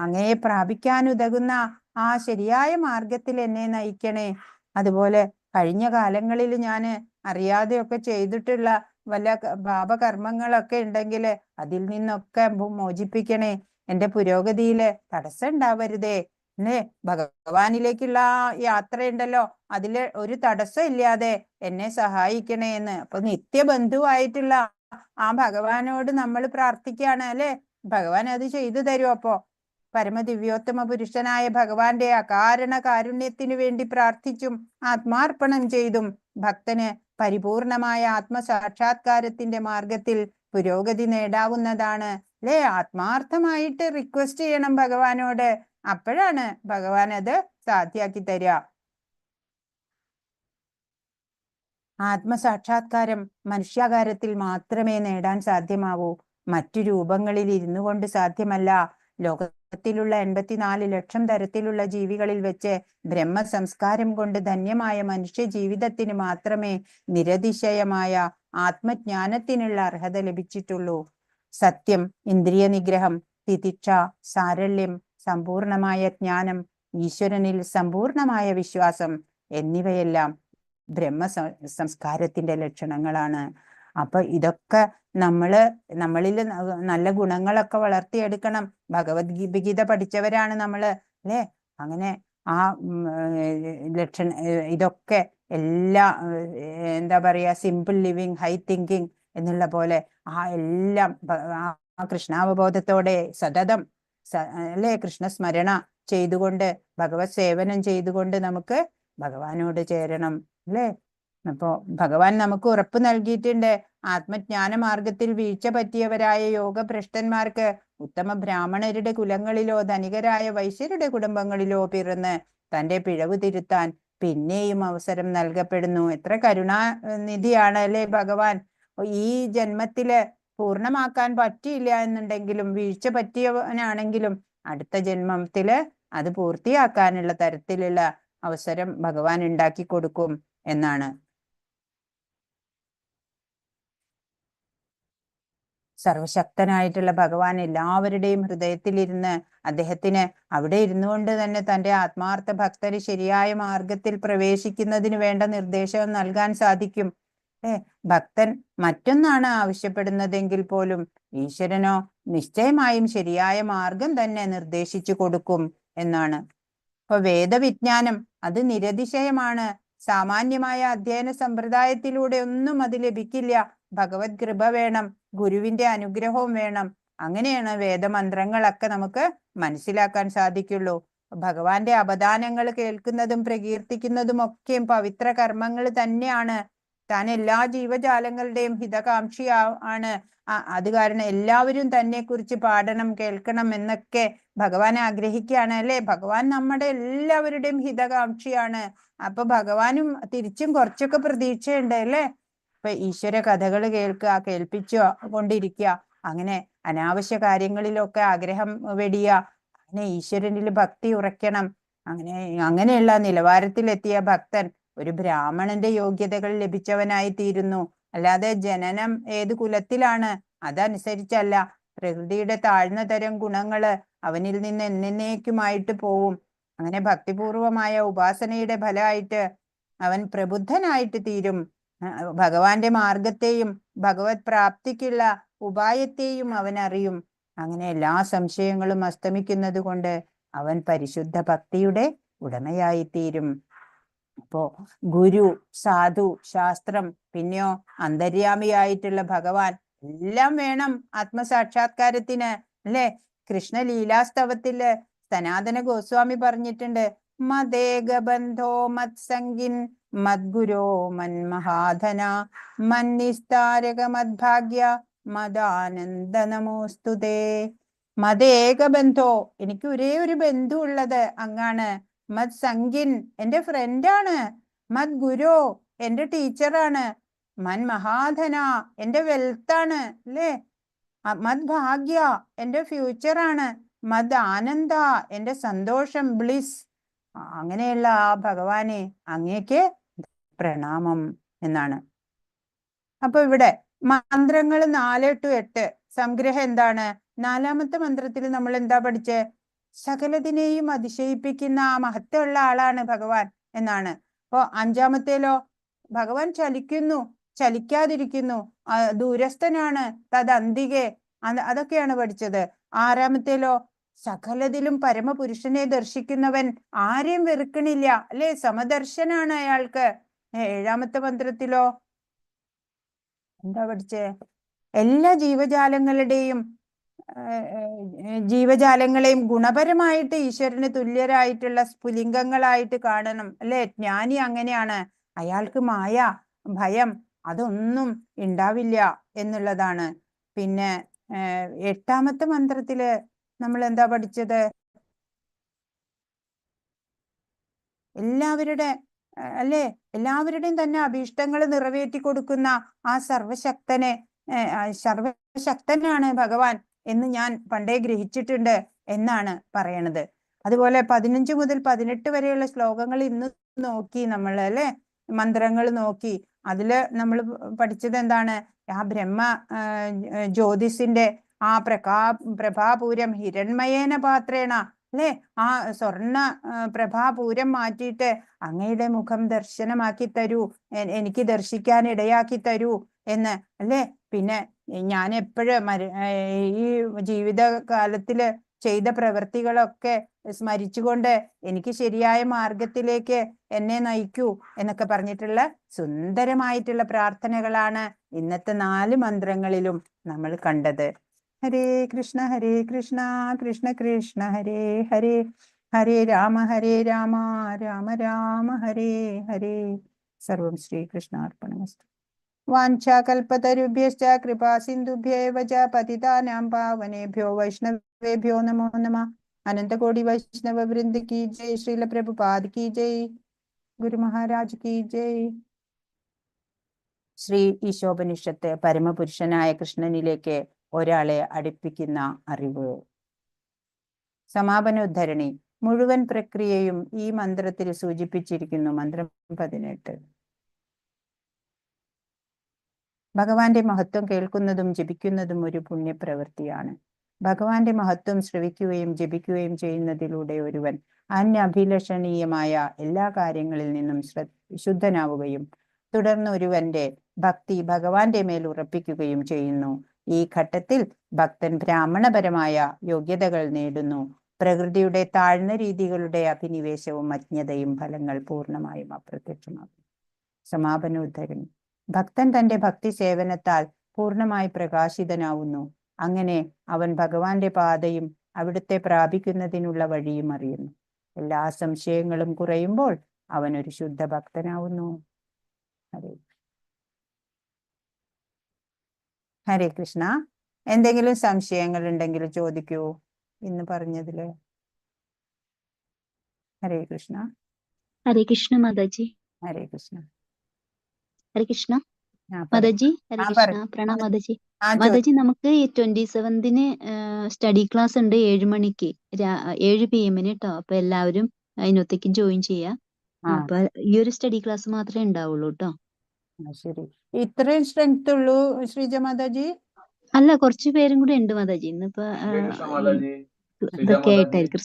അങ്ങയെ പ്രാപിക്കാനുതകുന്ന ആ ശരിയായ മാർഗത്തിൽ എന്നെ നയിക്കണേ. അതുപോലെ കഴിഞ്ഞ കാലങ്ങളിൽ ഞാൻ അറിയാതെയൊക്കെ ചെയ്തിട്ടുള്ള വല്ല പാപകർമ്മങ്ങളൊക്കെ ഉണ്ടെങ്കിൽ അതിൽ നിന്നൊക്കെ മോചിപ്പിക്കണേ. എന്റെ പുരോഗതിയില് തടസ്സം ഉണ്ടാവരുതേ. അല്ലേ? ഭഗവാനിലേക്കുള്ള യാത്രയുണ്ടല്ലോ, അതില് ഒരു തടസ്സം ഇല്ലാതെ എന്നെ സഹായിക്കണേ എന്ന്. അപ്പൊ നിത്യബന്ധുവായിട്ടുള്ള ആ ഭഗവാനോട് നമ്മൾ പ്രാർത്ഥിക്കുകയാണ് അല്ലെ? ഭഗവാൻ അത് ചെയ്തു തരും. അപ്പോ പരമദിവ്യോത്തമ പുരുഷനായ ഭഗവാന്റെ അകാരണ കാരുണ്യത്തിന് വേണ്ടി പ്രാർത്ഥിച്ചും ആത്മാർപ്പണം ചെയ്തും ഭക്തന് പരിപൂർണമായ ആത്മസാക്ഷാത്കാരത്തിന്റെ മാർഗത്തിൽ പുരോഗതി നേടാവുന്നതാണ് അല്ലേ? ആത്മാർത്ഥമായിട്ട് റിക്വസ്റ്റ് ചെയ്യണം ഭഗവാനോട്. അപ്പോഴാണ് ഭഗവാൻ അത് സാധ്യമാക്കി തരിക. ആത്മസാക്ഷാത്കാരം മനുഷ്യാകാരത്തിൽ മാത്രമേ നേടാൻ സാധ്യമാവൂ. മറ്റു രൂപങ്ങളിൽ ഇരുന്നു കൊണ്ട് സാധ്യമല്ല. ലോകത്തിലുള്ള 84 ലക്ഷം തരത്തിലുള്ള ജീവികളിൽ വെച്ച് ബ്രഹ്മസംസ്കാരം കൊണ്ട് ധന്യമായ മനുഷ്യ ജീവിതത്തിന് മാത്രമേ നിരതിശയമായ ആത്മജ്ഞാനത്തിനുള്ള അർഹത ലഭിച്ചിട്ടുള്ളൂ. സത്യം, ഇന്ദ്രിയ നിഗ്രഹം, തിതിക്ഷ, സാരല്യം, സമ്പൂർണമായ ജ്ഞാനം, ഈശ്വരനിൽ സമ്പൂർണമായ വിശ്വാസം എന്നിവയെല്ലാം സംസ്കാരത്തിന്റെ ലക്ഷണങ്ങളാണ്. അപ്പൊ ഇതൊക്കെ നമ്മളിൽ നല്ല ഗുണങ്ങളൊക്കെ വളർത്തിയെടുക്കണം. ഭഗവത്ഗീത പഠിച്ചവരാണ് നമ്മള് അല്ലെ? അങ്ങനെ ആ ഇതൊക്കെ എല്ലാ എന്താ പറയാ, സിമ്പിൾ ലിവിങ്, ഹൈ തിങ്കിങ് എന്നുള്ള പോലെ എല്ലാം ആ കൃഷ്ണാവബോധത്തോടെ സതതം അല്ലെ കൃഷ്ണസ്മരണ ചെയ്തുകൊണ്ട് ഭഗവത് സേവനം ചെയ്തുകൊണ്ട് നമുക്ക് ഭഗവാനോട് ചേരണം അല്ലേ? അപ്പോ ഭഗവാൻ നമുക്ക് ഉറപ്പ് നൽകിയിട്ടുണ്ട്. ആത്മജ്ഞാന മാർഗത്തിൽ വീഴ്ച പറ്റിയവരായ യോഗഭ്രഷ്ടന്മാർക്ക് ഉത്തമ ബ്രാഹ്മണരുടെ കുലങ്ങളിലോ ധനികരായ വൈശ്യരുടെ കുടുംബങ്ങളിലോ പിറന്ന് തന്റെ പിഴവ് തിരുത്താൻ പിന്നെയും അവസരം നൽകപ്പെടുന്നു. എത്ര കരുണാനിധിയാണ് അല്ലെ ഭഗവാൻ? ഈ ജന്മത്തില് പൂർണ്ണമാക്കാൻ പറ്റിയില്ല എന്നുണ്ടെങ്കിലും, വീഴ്ച പറ്റിയവനാണെങ്കിലും അടുത്ത ജന്മത്തില് അത് പൂർത്തിയാക്കാനുള്ള തരത്തിലുള്ള അവസരം ഭഗവാൻ ഉണ്ടാക്കി കൊടുക്കും എന്നാണ്. സർവശക്തനായിട്ടുള്ള ഭഗവാൻ എല്ലാവരുടെയും ഹൃദയത്തിലിരുന്ന് അദ്ദേഹത്തിന് അവിടെ ഇരുന്നു കൊണ്ട് തന്നെ തന്റെ ആത്മാർത്ഥ ഭക്തര് ശരിയായ മാർഗത്തിൽ പ്രവേശിക്കുന്നതിന് വേണ്ട നിർദ്ദേശം നൽകാൻ സാധിക്കും. ഭക്തൻ മറ്റൊന്നാണ് ആവശ്യപ്പെടുന്നതെങ്കിൽ പോലും ഈശ്വരനോ നിശ്ചയമായും ശരിയായ മാർഗം തന്നെ നിർദ്ദേശിച്ചു കൊടുക്കും എന്നാണ്. അപ്പൊ വേദവിജ്ഞാനം അത് നിരതിശയമാണ്. സാമാന്യമായ അധ്യയന സമ്പ്രദായത്തിലൂടെ ഒന്നും അത് ലഭിക്കില്ല. ഭഗവത് കൃപ വേണം, ഗുരുവിന്റെ അനുഗ്രഹവും വേണം. അങ്ങനെയാണ് വേദമന്ത്രങ്ങളൊക്കെ നമുക്ക് മനസ്സിലാക്കാൻ സാധിക്കുള്ളൂ. ഭഗവാന്റെ അവദാനങ്ങൾ കേൾക്കുന്നതും പ്രകീർത്തിക്കുന്നതും ഒക്കെ പവിത്ര കർമ്മങ്ങൾ തന്നെയാണ്. താൻ എല്ലാ ജീവജാലങ്ങളുടെയും ഹിതകാംക്ഷി ആണ്. അത് കാരണം എല്ലാവരും തന്നെ കുറിച്ച് പാടണം, കേൾക്കണം എന്നൊക്കെ ഭഗവാൻ ആഗ്രഹിക്കുകയാണ് അല്ലെ? ഭഗവാൻ നമ്മുടെ എല്ലാവരുടെയും ഹിതകാംക്ഷിയാണ്. അപ്പൊ ഭഗവാനും തിരിച്ചും കുറച്ചൊക്കെ പ്രതീക്ഷയുണ്ട് അല്ലെ? ഇപ്പൊ ഈശ്വര കഥകൾ കേൾപ്പിച്ചു കൊണ്ടിരിക്കുക, അങ്ങനെ അനാവശ്യ കാര്യങ്ങളിലൊക്കെ ആഗ്രഹം വെടിയ, അങ്ങനെ ഈശ്വരനിൽ ഭക്തി ഉറയ്ക്കണം. അങ്ങനെയുള്ള നിലവാരത്തിലെത്തിയ ഭക്തൻ ഒരു ബ്രാഹ്മണന്റെ യോഗ്യതകൾ ലഭിച്ചവനായി തീരുന്നു. അല്ലാതെ ജനനം ഏത് കുലത്തിലാണ് അതനുസരിച്ചല്ല. പ്രകൃതിയുടെ താഴ്ന്ന തരം ഗുണങ്ങള് അവനിൽ നിന്ന് എന്നേക്കുമായിട്ട് പോവും. അങ്ങനെ ഭക്തിപൂർവമായ ഉപാസനയുടെ ഫലമായിട്ട് അവൻ പ്രബുദ്ധനായിട്ട് തീരും. ഭഗവാന്റെ മാർഗത്തെയും ഭഗവത് പ്രാപ്തിക്കുള്ള ഉപായത്തെയും അവൻ അറിയും. അങ്ങനെ എല്ലാ സംശയങ്ങളും അസ്തമിക്കുന്നത് കൊണ്ട് അവൻ പരിശുദ്ധ ഭക്തിയുടെ ഉടമയായിത്തീരും. അപ്പോ ഗുരു, സാധു, ശാസ്ത്രം, പിന്നെയോ അന്തര്യാമിയായിട്ടുള്ള ഭഗവാൻ എല്ലാം വേണം ആത്മസാക്ഷാത്കാരത്തിന്, അല്ലെ? കൃഷ്ണലീലാസ്തവത്തില് സനാതന ഗോസ്വാമി പറഞ്ഞിട്ടുണ്ട്, മദേകബന്ധോ മത്സംഗിൻ മദ്ഗുരോ മന്മഹാധന മന്നിസ്താരക മദ്ഭാഗ്യ മദാനന്ദ നമോസ്തുതേ. മതേകബന്ധോ, എനിക്ക് ഒരേ ഒരു ബന്ധു ഉള്ളത് അങ്ങാണ്. മത് സംഗിൻ, എന്റെ ഫ്രണ്ടാണ്. മത് ഗുരു, എന്റെ ടീച്ചറാണ്. മൻ മഹാധന, എന്റെ വെൽത്താണ്, അല്ലേ? മത് ഭാഗ്യ, എന്റെ ഫ്യൂച്ചറാണ്. മത് ആനന്ദ, എന്റെ സന്തോഷം, ബ്ലിസ്. അങ്ങനെയുള്ള ആ ഭഗവാനെ അങ്ങേക്ക് പ്രണാമം എന്നാണ്. അപ്പൊ ഇവിടെ മന്ത്രങ്ങൾ 4 to 8 സംഗ്രഹം എന്താണ്? 4ാമത്തെ മന്ത്രത്തിൽ നമ്മൾ എന്താ പഠിച്ചേ? സകലതിനെയും അതിശയിപ്പിക്കുന്ന ആ മഹത്വമുള്ള ആളാണ് ഭഗവാൻ എന്നാണ്. അപ്പൊ 5ാമത്തേലോ ഭഗവാൻ ചലിക്കുന്നു, ചലിക്കാതിരിക്കുന്നു, ദൂരസ്ഥനാണ്, തദന്തികെ, അതൊക്കെയാണ് പഠിച്ചത്. 6ാമത്തേലോ സകലതിലും പരമപുരുഷനെ ദർശിക്കുന്നവൻ, ആരെയും വെറുക്കണില്ല, അല്ലെ? സമദർശനാണ് അയാൾക്ക്. 7ാമത്തെ മന്ത്രത്തിലോ എന്താ പഠിച്ചേ? എല്ലാ ജീവജാലങ്ങളെയും ഗുണപരമായിട്ട് ഈശ്വരന് തുല്യരായിട്ടുള്ള സ്ഫുലിംഗങ്ങളായിട്ട് കാണണം, അല്ലെ? ജ്ഞാനി അങ്ങനെയാണ്. അയാൾക്ക് മായ, ഭയം അതൊന്നും ഉണ്ടാവില്ല എന്നുള്ളതാണ്. പിന്നെ 8ാമത്തെ മന്ത്രത്തില് നമ്മൾ എന്താ പഠിച്ചത്? എല്ലാവരുടെയും തന്നെ അഭീഷ്ടങ്ങൾ നിറവേറ്റി കൊടുക്കുന്ന ആ സർവശക്തനാണ് ഭഗവാൻ എന്ന് ഞാൻ പണ്ടേ ഗ്രഹിച്ചിട്ടുണ്ട് എന്നാണ് പറയണത്. അതുപോലെ 15 മുതൽ 18 വരെയുള്ള ശ്ലോകങ്ങൾ ഇന്ന് നോക്കി നമ്മൾ, അല്ലെ? മന്ത്രങ്ങൾ നോക്കി. അതില് നമ്മൾ പഠിച്ചത് എന്താണ്? ആ ബ്രഹ്മ ജ്യോതിസിന്റെ ആ പ്രഭാപൂരം ഹിരൺമയേന പാത്രേണ, അല്ലെ? ആ സ്വർണ്ണ പ്രഭാപൂരം മാറ്റിയിട്ട് അങ്ങയുടെ മുഖം ദർശനമാക്കി തരൂ, എനിക്ക് ദർശിക്കാൻ ഇടയാക്കി തരൂ എന്ന്, അല്ലെ? പിന്നെ ഞാൻ എപ്പോഴും ഈ ജീവിതകാലത്തില് ചെയ്ത പ്രവൃത്തികളൊക്കെ സ്മരിച്ചുകൊണ്ട് എനിക്ക് ശരിയായ മാർഗത്തിലേക്ക് എന്നെ നയിക്കൂ എന്നൊക്കെ പറഞ്ഞിട്ടുള്ള സുന്ദരമായിട്ടുള്ള പ്രാർത്ഥനകളാണ് ഇന്നത്തെ 4 മന്ത്രങ്ങളിലും നമ്മൾ കണ്ടത്. ഹരേ കൃഷ്ണ കൃഷ്ണ കൃഷ്ണ ഹരേ ഹരേ, ഹരേ രാമ രാമ രാമ ഹരേ ഹരേ. സർവം ശ്രീകൃഷ്ണാർപ്പണമസ്തു. വാഞ്ചാകൽപതരുഭ്യശ്ച കൃപാ സിന്ധുഭ്യേവ ച പതിതാനാം പാവനേഭ്യോ വൈഷ്ണവേഭ്യോ നമോ നമഃ. അനന്തകോടി വൈഷ്ണവ വൃന്ദ കി ജയ്. ശ്രീല പ്രഭുപാദ് കി ജയ്. ഗുരു മഹാരാജ് കി ജയ്. ശ്രീ ഈശോപനിഷത്ത് പരമപുരുഷനായ കൃഷ്ണനിലേക്ക് ഒരാളെ അടുപ്പിക്കുന്ന അറിവ്. സമാപനോദ്ധരണി. മുഴുവൻ പ്രക്രിയയും ഈ മന്ത്രത്തിൽ സൂചിപ്പിച്ചിരിക്കുന്നു. മന്ത്രം 18. ഭഗവാന്റെ മഹത്വം കേൾക്കുന്നതും ജപിക്കുന്നതും ഒരു പുണ്യപ്രവൃത്തിയാണ്. ഭഗവാന്റെ മഹത്വം ശ്രവിക്കുകയും ജപിക്കുകയും ചെയ്യുന്നതിലൂടെ ഒരുവൻ അനഭിലഷണീയമായ എല്ലാ കാര്യങ്ങളിൽ നിന്നും ശുദ്ധനാവുകയും തുടർന്ന് ഒരുവന്റെ ഭക്തി ഭഗവാന്റെ മേൽ ഉറപ്പിക്കുകയും ചെയ്യുന്നു. ഈ ഘട്ടത്തിൽ ഭക്തൻ ബ്രാഹ്മണപരമായ യോഗ്യതകൾ നേടുന്നു. പ്രകൃതിയുടെ താഴ്ന്ന രീതികളുടെ അഭിനിവേശവും അജ്ഞതയും ഫലങ്ങൾ പൂർണ്ണമായും അപ്രത്യക്ഷമാകും. സമാപനോദ്ധരണി. ഭക്തൻ തന്റെ ഭക്തി സേവനത്താൽ പൂർണ്ണമായി പ്രകാശിതനാവുന്നു. അങ്ങനെ അവൻ ഭഗവാന്റെ പാതയും അവിടുത്തെ പ്രാപിക്കുന്നതിനുള്ള വഴിയും അറിയുന്നു. എല്ലാ സംശയങ്ങളും കുറയുമ്പോൾ അവൻ ഒരു ശുദ്ധ ഭക്തനാവുന്നു. ഹരേ കൃഷ്ണ. എന്തെങ്കിലും സംശയങ്ങൾ ഉണ്ടെങ്കിൽ ചോദിക്കൂ ഇന്ന് പറഞ്ഞതില്. ഹരേ കൃഷ്ണ. ഹരേ കൃഷ്ണ മാതാജി. ഹരേ കൃഷ്ണ. ഹരേ കൃഷ്ണ മാതാജി. ഹരേ കൃഷ്ണ. പ്രണാം മാതാജി. മാതാജി, നമുക്ക് 27ന് സ്റ്റഡി ക്ലാസ് ഉണ്ട് 7 മണിക്ക് 7 PM കേട്ടോ. അപ്പൊ എല്ലാവരും അതിനൊത്തേക്ക് ജോയിൻ ചെയ്യാം. അപ്പൊ ഈ ഒരു സ്റ്റഡി ക്ലാസ് മാത്രമേ ഉണ്ടാവുള്ളൂ കേട്ടോ. ശരി. ഇത്രയും സ്ട്രെങ്ത് ഉള്ളൂ ശ്രീജ മാതാജി? അല്ല, കുറച്ചു പേരും കൂടെ ഉണ്ട് മാതാജി. ഇന്നിപ്പോ ഇതൊക്കെ ആയിട്ടായിരിക്കും.